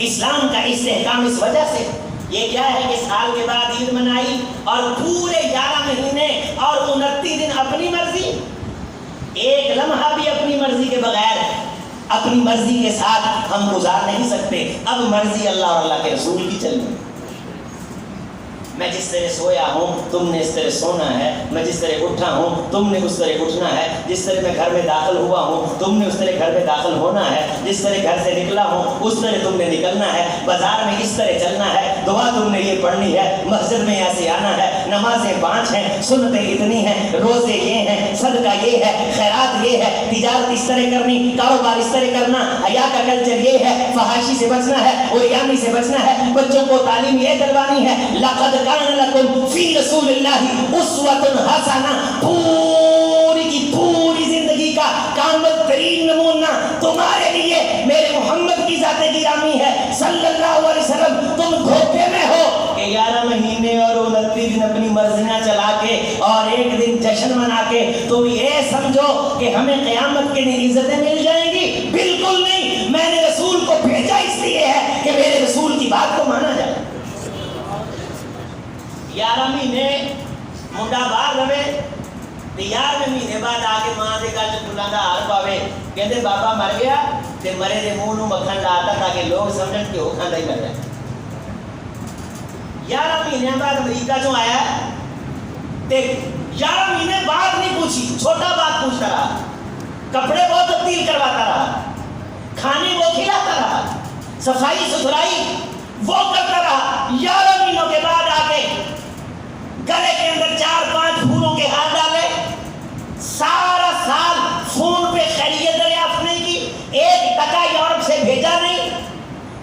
اسلام کا استحکام اس وجہ سے. یہ کیا ہے کہ سال کے بعد عید منائی اور پورے 11 مہینے اور 29 دن اپنی مرضی, ایک لمحہ بھی اپنی مرضی کے بغیر اپنی مرضی کے ساتھ ہم گزار نہیں سکتے. اب مرضی اللہ اور اللہ کے رسول کی چلنی. میں جس طرح سویا ہوں تم نے اس طرح سونا ہے, میں جس طرح اٹھا ہوں تم نے اس طرح اٹھنا ہے, جس طرح میں گھر میں داخل ہوا ہوں تم نے اس طرح گھر میں داخل ہونا ہے, جس طرح گھر سے نکلا ہوں اس طرح تم نے نکلنا ہے, بازار میں اس طرح چلنا ہے, دعا تم نے یہ پڑھنی ہے, مسجد میں ایسے آنا ہے, نمازیں 5 ہیں, سنتیں اتنی ہیں, روزے یہ ہیں, صدقہ یہ ہے, خیرات یہ ہے, تجارت اس طرح کرنی, کاروبار اس طرح کرنا, حیا کا کلچر یہ ہے, فحاشی سے بچنا ہے, اوریانی سے بچنا ہے, بچوں کو تعلیم یہ دلوانی ہے. لقد کان لکم فی رسول اللہ اسوۃ حسنہ, پوری کی پوری زندگی کا کامل ترین نمونہ تمہارے لیے میرے محمد کی ذات گرامی ہے صلی اللہ علیہ وسلم. تم دھوکے میں ہو کہ 11 مہینے اور 29 دن اپنی مرضیاں چلا کے اور ایک دن جشن منا کے تم یہ سمجھو کہ ہمیں قیامت کے دن عزتیں مل جائیں گی. بالکل نہیں. میں نے رسول کو بھیجا اس لیے ہے کہ میرے رسول کی بات کو مانا جائے. 11 مہینے منڈا باہر رہے, 11 مہینے بعد آ کے ماں دے گل فلاں دا ہار پاوے, کہندے بابا مر گیا تے مرے دے منہ نوں مکھن لاتا تاکہ لوگ سمجھن کہ وہ کھاندا ہی مردا ہے. 11 مہینے بعد امریکہ چوں آیا تے 11 مہینے بعد نہیں پوچھی, چھوٹا بات پوچھتا رہا, کپڑے وہ تبدیل کرواتا رہا, کھانے وہ کھلاتا رہا, صفائی ستھرائی وہ کرتا رہا. 11 مہینوں کے بعد آ کے گلے کے اندر 4-5 پھولوں کے ہاتھ ڈالے, سارا سال فون پہ خیریت دریافت نہیں کی, ایک ٹکا یورپ سے بھیجا نہیں.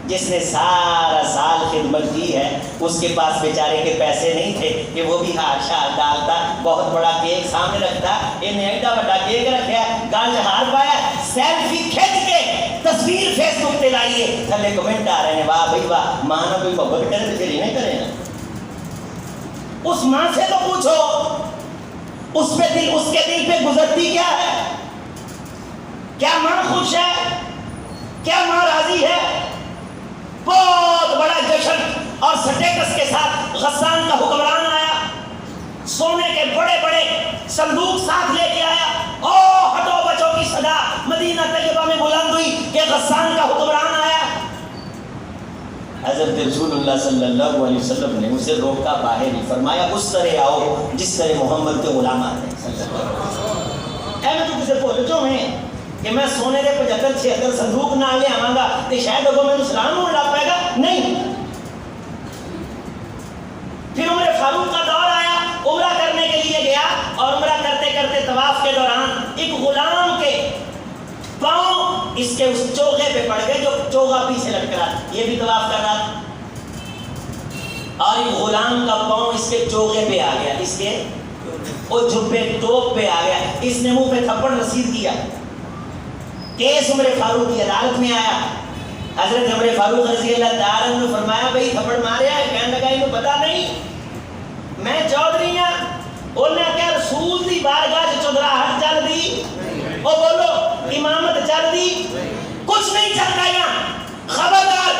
جس نے سارا سال خدمت کی ہے اس کے پاس بیچارے کے پیسے نہیں تھے کہ وہ بھی ہار شار ڈالتا, بہت بڑا کیک سامنے رکھتا, انہیں ایڈا بڑا کیک رکھا, گال ہار پایا, سیلفی کھینچ کے تصویر فیس بک پہ لائیے, تھلے کمنٹ آ رہے ہیں واہ بھائی واہ, ماں نہ کوئی محبت کرے تو پھر ہی نہیں کرے نا. اس ماں سے تو پوچھو اس کے دل پہ گزرتی کیا ہے, کیا ماں خوش ہے؟ کیا ماں راضی ہے؟ بہت بڑا جشن اور سٹیٹس کے ساتھ غسان کا حکمران آیا، سونے کے بڑے بڑے صندوق ساتھ لے کے آیا، او ہٹو بچوں کی صدا مدینہ طیبہ میں بلند ہوئی کہ غسان کا حکمران آیا۔ حضرت رسول اللہ صلی اللہ علیہ وسلم نے اسے روکا باہر ہی، فرمایا اس طرح آؤ جس طرح محمد کے غلام آتے ہیں صلی اللہ علیہ وسلم۔ اے میں تو کسے پوچھو میں کہ میں سونے دے 75-76 صندوق نہ لے آواں گا تے شاید اگوں میں اسلام ہونے لگ پائے گا، نہیں۔ پھر عمر فاروق کا دور آیا، عمرہ کرنے کے لیے گیا اور عمرہ کرتے کرتے طواف کے دوران ایک غلام کے پاؤں اس کے اس چوغے پہ پڑ گئے جو چوغا پیچھے لٹک رہا، یہ بھی طواف کر رہا تھا، اور ایک غلام کا پاؤں اس کے چوغے پہ آ گیا، اس کے وہ جھبے ٹوپ پہ آ گیا، اس نے منہ پہ تھپڑ رسید کیا، کیس عمر فاروق کی عدالت میں آیا۔ حضرت عمر فاروق رضی اللہ تعالیٰ نے فرمایا بھئی تھپڑ ماریا ہے؟ کہنے لگا انہوں پتا نہیں، میں چودھری ہاں۔ انہوں نے کہا رسول دی بارگاہ سے چودراہٹ چل دی، او بولو امامت چل دی، کچھ نہیں چلتا یہاں۔ خبردار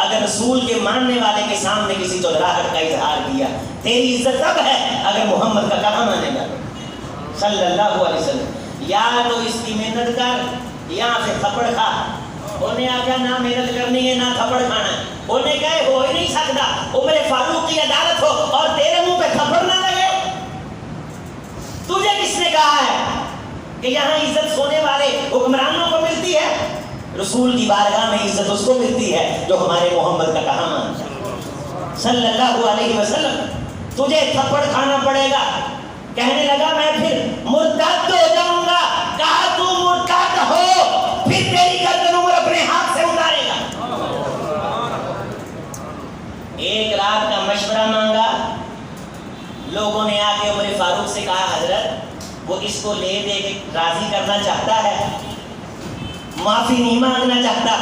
اگر رسول کے ماننے والے کے سامنے کسی چودراہٹ کا اظہار کیا، تیری عزت تب ہے اگر محمد کا کہاں مانے گا صلی اللہ علیہ وسلم۔ یا تو اس کی محنت کر یا پھر تھپڑ کھا۔ انہیں آگیا نہ محنت کرنی ہے نہ تھپڑ کھانا ہے۔ انہیں کہے ہو ہی نہیں سکتا عمر فاروق کی عدالت ہو اور تیرے منہ پہ تھپڑ نہ لگے۔ تجھے کس نے کہا ہے کہ یہاں عزت سونے والے حکمرانوں کو ملتی ہے؟ رسول کی بارگاہ میں عزت اس کو ملتی ہے جو ہمارے محمد کا کہا مانتا ہے صلی اللہ علیہ وسلم۔ تجھے تھپڑ کھانا پڑے گا۔ کہنے لگا میں پھر مرتد ہو جاؤں گا۔ کہا تو مرتد ہو پھر تیری گردن عمر اپنے ہاتھ سے اتارے گا۔ ایک رات کا مشورہ مانگا، لوگوں نے آ کے عمر فاروق سے کہا حضرت وہ اس کو لے دے کے راضی کرنا چاہتا ہے، معافی نہیں مانگنا چاہتا۔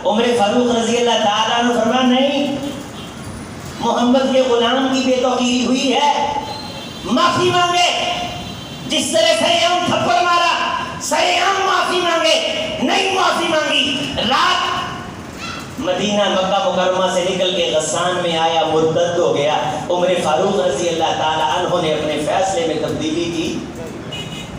عمر فاروق رضی اللہ تعالیٰ نے فرمایا نہیں، محمد کے غلام کی بے توقیری ہوئی ہے، معافی مانگے۔ جس طرح سریعام تھپڑ مارا سریعام معافی مانگے، نہیں معافی مانگی۔ رات مدینہ مکہ مکرمہ سے نکل کے غسان میں آیا، مرتد ہو گیا۔ عمر فاروق رضی اللہ تعالیٰ عنہ نے اپنے فیصلے میں تبدیلی کی۔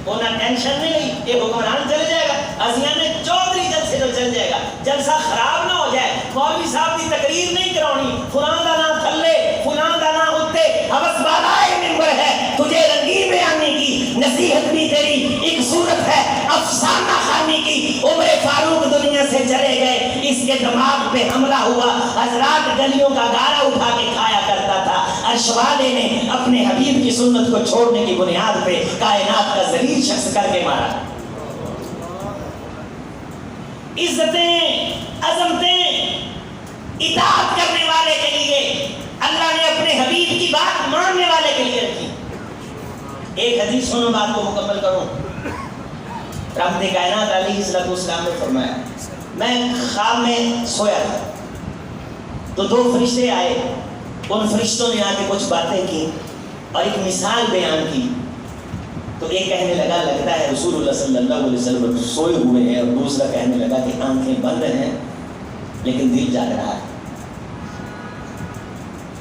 انہیں ٹینشن نہیں لئی کہ حکمران چل جائے گا، ازیاں نے چودھری جلسے تو چل جائے گا، جلسہ خراب نہ ہو جائے، مولوی صاحب کی تقریر نہیں کرانی، فلاں دا نام تھلے فلاں دا نام اتے، حوث بالائے ممبر ہے، تجھے رنگین بیانی کی نصیحت بھی تیری ایک صورت ہے افسانہ خانی کی۔ عمر فاروق دنیا سے چلے گئے، اس کے دماغ پہ حملہ ہوا، حضرات گلیوں کا گارا اٹھا کے کھایا کرتا تھا۔ عرش والے نے اپنے حبیب کی سنت کو چھوڑنے کی بنیاد پہ کائنات کا ذلیل شخص کر کے مارا۔ عزتیں عظمتیں اطاعت کرنے والے کے لیے اللہ نے اپنے حبیب کی بات ماننے والے کے لیے رکھی۔ ایک حدیث سنو، بات کو مکمل کروں۔ رحمت کائنات علیہ السلام نے فرمایا میں خواب میں سویا تھا تو دو فرشتے آئے، ان فرشتوں نے آ کے کچھ باتیں کی اور ایک مثال بیان کی۔ تو ایک کہنے لگا لگتا ہے رسول اللہ صلی اللہ علیہ وسلم سوئے ہوئے ہیں، اور دوسرا کہنے لگا کہ آنکھیں بند ہیں لیکن دل جاگ رہا ہے۔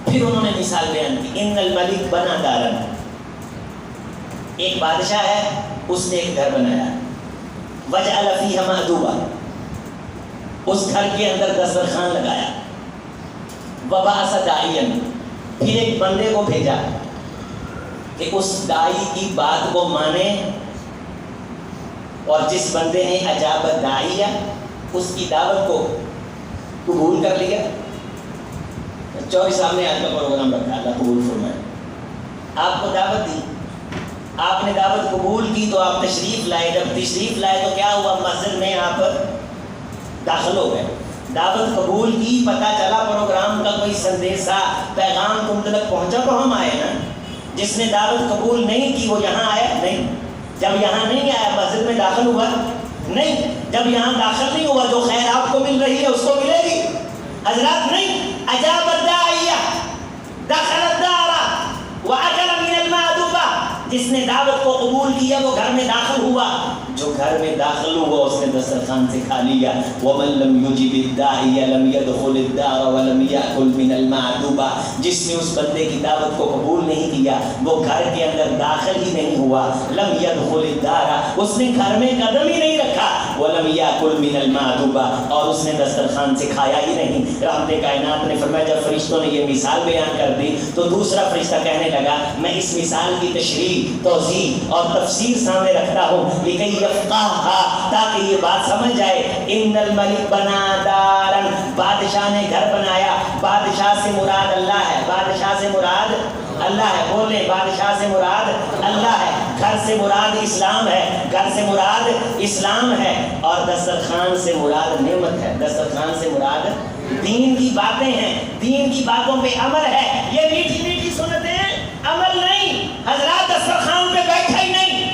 پھر انہوں نے مثال بیان کی، ان الملک بنا دارن، ایک بادشاہ ہے اس نے ایک گھر بنایا، وجعل فیہا مأدوبا، اس گھر کے اندر دسترخوان لگایا، وبعث داعیا، پھر ایک بندے کو بھیجا کہ اس داعی کی بات کو مانے، اور جس بندے نے اجابت داعیہ اس کی دعوت کو قبول کر لیا۔ چوری صاحب نے آج کا پروگرام رکھا، اللہ قبول فرمائے، آپ کو دعوت دی، آپ نے دعوت قبول کی تو آپ تشریف لائے، جب تشریف لائے تو کیا ہوا، مسجد میں آپ داخل ہو گئے، دعوت قبول کی، پتہ چلا پروگرام کا کوئی سندیسہ پیغام تم تک پہنچا تو ہم آئے نا۔ جس نے دعوت قبول نہیں کی وہ یہاں آیا نہیں، جب یہاں نہیں آیا مسجد میں داخل ہوا نہیں، جب یہاں داخل نہیں ہوا جو خیر آپ کو مل رہی ہے اس کو ملے گی حضرات نہیں۔ اجاب الداعیہ دخل الدار واکل من المأدوبہ، جس نے دعوت کو قبول کیا وہ گھر میں داخل ہوا، جو گھر میں داخل ہوا اس نے دسترخوان سے کھا لیا. وَمَن لَّمْ يُجِبِ الدَّاعِيَ لَمْ يَدْخُلِ الدَّارَ وَلَمْ يَأْكُلْ مِنَ الْمَعْدُوبَةِ. جس نے اس بندے کی دعوت کو قبول نہیں کیا وہ گھر کے اندر داخل ہی نہیں ہوا. لَمْ يَدْخُلِ الدَّارَ اس نے گھر میں قدم ہی نہیں رکھا. وَلَمْ يَأْكُلْ مِنَ الْمَعْدُوبَةِ اور اس نے دسترخوان سے کھایا ہی نہیں. رحمت کائنات نے فرمایا جب فرشتوں نے یہ مثال بیان کر دی تو دوسرا فرشتہ کہنے لگا میں اس مثال کی تشریح توضیح اور تفسیر سامنے رکھتا ہوں لکئی یفقہھا تاکہ یہ بات سمجھ جائے. ان الملک بنا دارن بادشاہ نے گھر بنایا. بادشاہ سے مراد اللہ ہے. بادشاہ سے مراد اللہ ہے. بولے بادشاہ سے مراد اللہ ہے. گھر سے مراد اسلام ہے. گھر سے مراد اسلام ہے. اور دسترخوان سے مراد نعمت ہے. دسترخوان سے مراد دین کی باتیں ہیں. دین کی باتوں پہ عمل ہے. یہ میٹھی میٹھی سنتیں عمل نہیں. حضرات دسترخوان پہ بیٹھا ہی نہیں.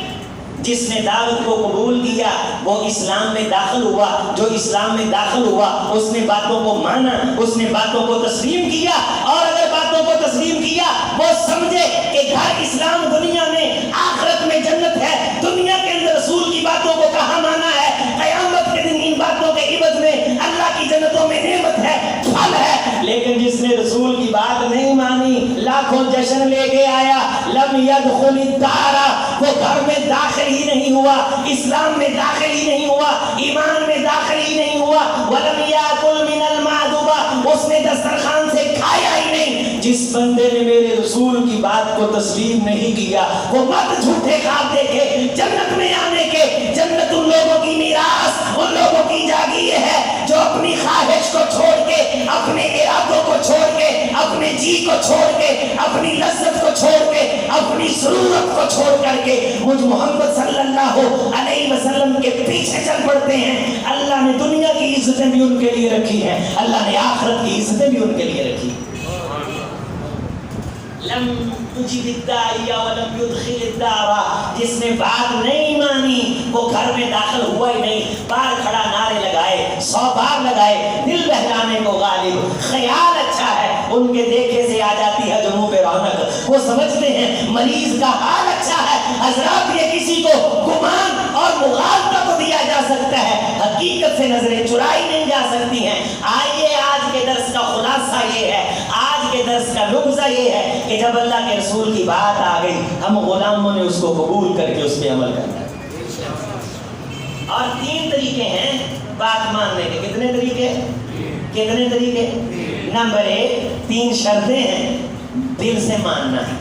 جس نے دعوت کو قبول کیا وہ اسلام میں داخل ہوا. جو اسلام میں داخل ہوا اس نے باتوں کو مانا. اس نے باتوں کو تسلیم کیا. اور اگر باتوں کو تسلیم کیا وہ سمجھے کہ گھر اسلام دنیا میں آخرت میں جنت ہے. دنیا کے اندر رسول کی باتوں کو کہاں مانا ہے. قیامت کے دن ان باتوں کے عوض میں اللہ کی جنتوں میں نعمت ہے پھل ہے. لیکن جس نے رسول کی بات نہیں مانی لاکھوں جشن لے کے آیا. لم يدخل الدار وہ گھر میں داخل ہی نہیں ہوا. اسلام میں داخل ہی نہیں ہوا. ایمان میں داخل ہی نہیں ہوا. ولم يأكل من المعدوبة اس نے دسترخوان سے کھایا ہی نہیں. جس بندے نے میرے رسول کی بات کو تسلیم نہیں کیا وہ مت جھوٹے خواب دیکھے جنت میں آنے کے. جنت ان لوگوں کی میراث ان لوگوں کی جاگیر ہے جو اپنی خواہش کو چھوڑ کے اپنے ارادوں کو چھوڑ کے اپنے جی کو چھوڑ کے اپنی لذت کو چھوڑ کے اپنی ضرورت کو چھوڑ کر کے مجھ محمد صلی اللہ علیہ وسلم کے پیچھے چل پڑتے ہیں. اللہ نے دنیا کی عزتیں بھی ان کے لیے رکھی ہیں. اللہ نے آخرت کی عزتیں بھی ان کے لیے رکھی. لم يجب الداعی ولم يدخل الدار جس نے بات نہیں مانی وہ گھر میں داخل ہوا ہی نہیں. بار کھڑا نعرے لگائے 100 بار لگائے دل بہلانے کو غالب. خیال اچھا ہے ان کے دیکھے سے آ جاتی ہے جموں پہ رونق. وہ سمجھتے ہیں مریض کا حال اچھا ہے. حضرات یہ کسی کو گمان اور مغالطہ کو دیا جا سکتا ہے. حقیقت سے نظریں چرائی نہیں جا سکتی ہیں. آئیے آج کے درس کا خلاصہ یہ ہے. آج کے درس کا نقطہ یہ ہے کہ جب اللہ کے رسول کی بات آ گئی ہم غلاموں نے اس کو قبول کر کے اس پہ عمل کرنا ہے. اور 3 طریقے ہیں بات ماننے کے. کتنے طریقے؟ کتنے طریقے؟ نمبر 1 3 شرطیں ہیں. دل سے ماننا ہے,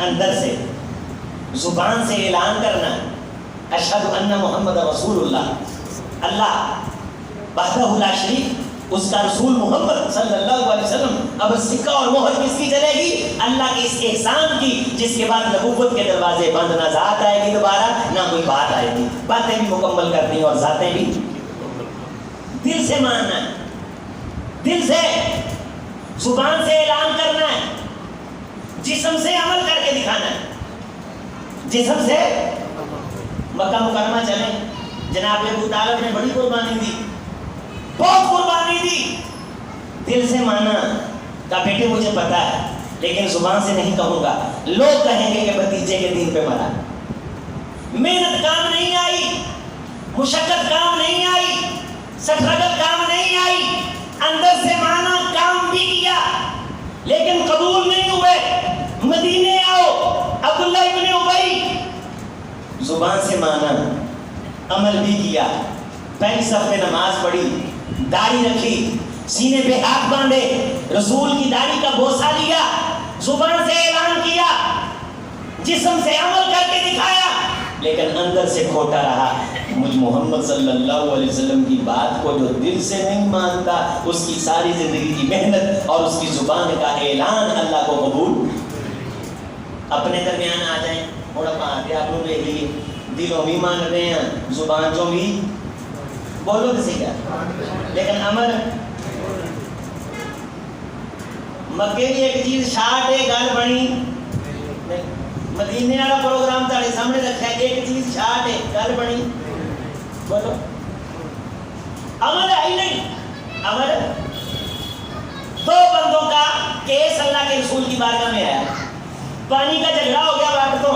اندر سے زبان سے اعلان کرنا اشہد ان محمد رسول اللہ. اللہ وحدہ لا شریک اس کا رسول محمد صلی اللہ علیہ وسلم. اب سکہ اور مہر کس کی چلے گی؟ اللہ کے اس احسان کی جس کے بعد نبوت کے دروازے بند. نہ ذات آئے گی دوبارہ نہ کوئی بات آئے گی. باتیں بھی مکمل کرنی اور ذاتیں بھی. دل سے ماننا ہے, دل سے زبان سے اعلان کرنا ہے, جسم سے عمل کر کے دکھانا ہے. جسم سے مکہ مکرمہ چلیں. جناب ابو طالب نے بڑی قربانی دی, بہت قربانی دی. دل سے مانا کہ بیٹے مجھے پتا ہے لیکن زبان سے نہیں کہوں گا. لوگ کہیں گے کہ بھتیجے کے دین پہ مرا. محنت کام نہیں آئی, مشقت کام نہیں آئی, سٹرگل کام نہیں آئی. اندر سے مانا کام بھی کیا لیکن قبول نہیں ہوئے. مدینے آؤ عبداللہ ابن ابی. زبان سے مانا, عمل بھی کیا. پہلی صف میں نماز پڑھی, داڑھی رکھی, سینے پہ ہاتھ باندھے, رسول کی داڑھی کا بوسہ لیا, زبان سے اعلان کیا, جسم سے عمل کر کے دکھایا لیکن اندر سے کھوٹا رہا. مجھ محمد صلی اللہ علیہ وسلم کی بات کو جو دل سے نہیں مانتا اس کی ساری زندگی کی محنت اور اس کی زبان کا اعلان اللہ کو قبول. اپنے درمیان آ جائیں. اور آپ لوگ دیکھ لیے دلوں بھی مان رہے ہیں زبان جو بھی بولو کسی کیا لیکن عمل. مکے کی ایک چیز شاٹ ہے گل بنی. مدینے والا پروگرام تھوڑے سامنے رکھا ہے. ایک چیز شاٹ ہے گل بنی. بولو عمل ہے ہی نہیں. عمل 2 بندوں کا کیس اللہ کے رسول کی بارگاہ میں آیا. پانی کا جھگڑا ہو گیا. بات تو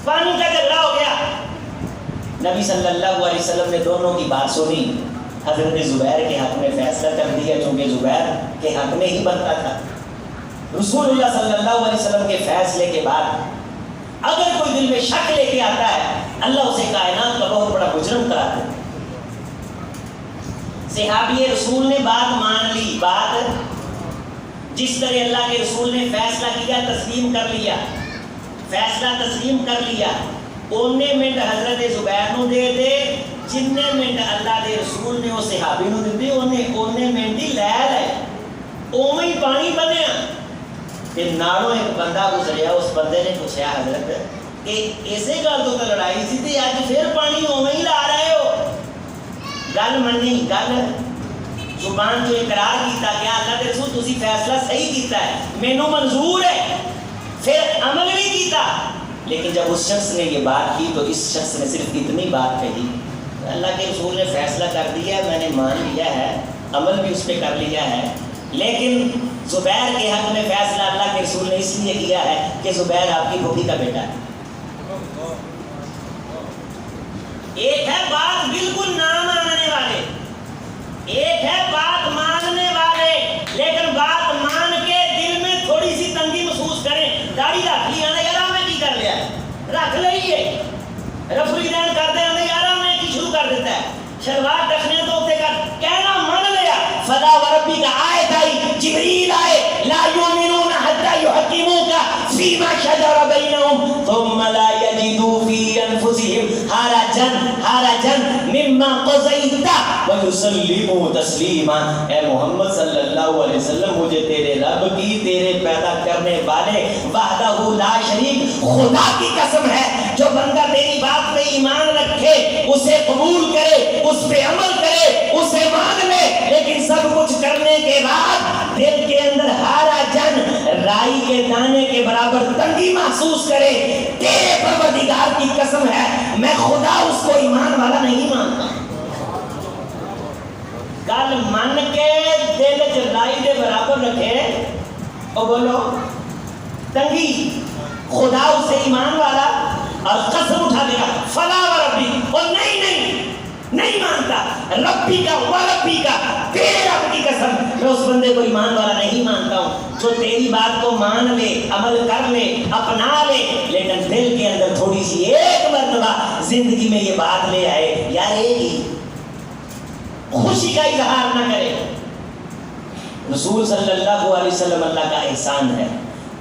پانی کا جھگڑا ہو گیا. نبی صلی اللہ علیہ وسلم نے دونوں کی بات سنی، حضرت زبیر کے حق میں فیصلہ کر دیا، چونکہ زبیر کے حق میں ہی بنتا تھا۔ رسول اللہ صلی اللہ علیہ وسلم کے فیصلے کے بعد اگر کوئی دل میں شک لے کے آتا ہے، اللہ اسے کائنات کا بہت بڑا مجرم قرار دیتا ہے۔ صحابی رسول نے بات مان لی، بات جس طرح اللہ کے رسول نے فیصلہ کیا تسلیم کر لیا، فیصلہ تسلیم کر لیا۔ اونے منٹ حضرت زبیر نو دے دے، جننے منٹ اللہ کے رسول نے وہ صحابی نو دے اونے منٹ ہی لے لے، اوویں ہی پانی بنیا۔ پھر نالوں ایک بندہ گزریا، اس بندے نے پوچھا حضرت کہ اسی گل تو لڑائی سی تے اج پھر پانی اوویں ہی لا رہے ہو؟ گل منی، گل زبان جو اقرار کیتا کہ اللہ کے رسول تسی فیصلہ صحیح کیتا ہے، مینوں منظور ہے، پھر عمل بھی کیتا۔ لیکن جب اس شخص نے یہ بات کی تو اس شخص نے صرف اتنی بات کہی، اللہ کے رسول نے فیصلہ کر دیا، میں نے مان لیا ہے، عمل بھی اس پہ کر لیا ہے، لیکن زبیر کے حق میں فیصلہ اللہ کے رسول نے اس لیے کیا ہے کہ زبیر آپ کی پھوپھی کا بیٹا ہے۔ ایک ہے بات بالکل نہ ماننے والے، ایک ہے بات ماننے والے، لیکن بات مان کے دل میں تھوڑی سی تنگی محسوس کریں، داڑھی رکھ لی آنا یار میں کی کر لیا، رکھ لئیے، رفلی دین کرتے ہیں یار میں کی شروع کر دیتا ہے، شلوار رکھنے تو ہوتے کر کہنا مان لیا۔ فلا وربی کا آیت آئی، جبریل آئے، لا یؤمنون حتی یحکموک فیما شجر بینہم ثم لا یجدوا فی انفسہم حرجا مما قضیت ویسلموا تسلیما۔ اے محمد صلی اللہ علیہ وسلم، مجھے تیرے رب کی، تیرے پیدا کرنے والے وحدہ لا شریک خدا کی قسم ہے، جو بندہ تیری بات پہ ایمان رکھے، اسے قبول کرے، اس پہ عمل کرے، اسے مان لے، لیکن سب کچھ کرنے کے بعد دل کے اندر ہارا جن رائی کے دانے کے برابر تنگی محسوس کرے، تیرے پروردگار کی قسم ہے میں خدا اس کو ایمان والا نہیں مانتا۔ گل من کے دل چ رائی کے برابر رکھے اور بولو تنگی، خدا اسے ایمان والا، اور قسم اٹھا دے گا فلا وربی، اور نہیں مانتا، ربی کا وربی کا، تیرے رب کی قسم میں اس بندے کو ایمان والا نہیں مانتا ہوں جو تیری بات کو مان لے، عمل کر لے، اپنا لے، لیکن دل کے اندر تھوڑی سی ایک مرتبہ زندگی میں یہ بات لے آئے یار ایک ہی خوشی کا اظہار نہ کرے۔ رسول صلی اللہ علیہ وسلم اللہ کا احسان ہے،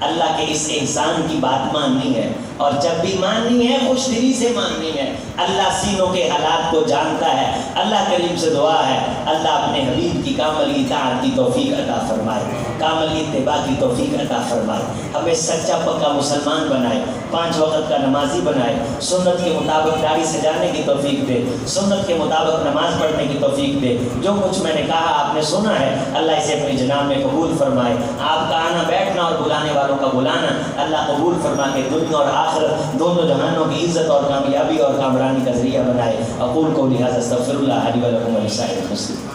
اللہ کے اس احسان کی بات ماننی ہے، اور جب بھی ماننی ہے خوش دلی سے ماننی ہے۔ اللہ سینوں کے حالات کو جانتا ہے، اللہ کریم سے دعا ہے اللہ اپنے حبیب کی کامل اطاعت کی توفیق عطا فرمائے، کامل اتباع کی توفیق عطا فرمائے، ہمیں سچا پکا مسلمان بنائے، 5 وقت کا نمازی بنائے، سنت کے مطابق داڑھی سجانے کی توفیق دے، سنت کے مطابق نماز پڑھنے کی توفیق دے۔ جو کچھ میں نے کہا آپ نے سنا ہے، اللہ اسے اپنے جناب میں قبول فرمائے، آپ کا آنا بیٹھنا اور بلانے والوں کا بلانا اللہ قبول فرما کے دنیا اور آخرت دونوں جہانوں کی عزت اور کامیابی اور کامرانی کا ذریعہ بنائے۔ اقول قولی ھذا استغفر اللہ لی ولکم ولسائر المسلمین۔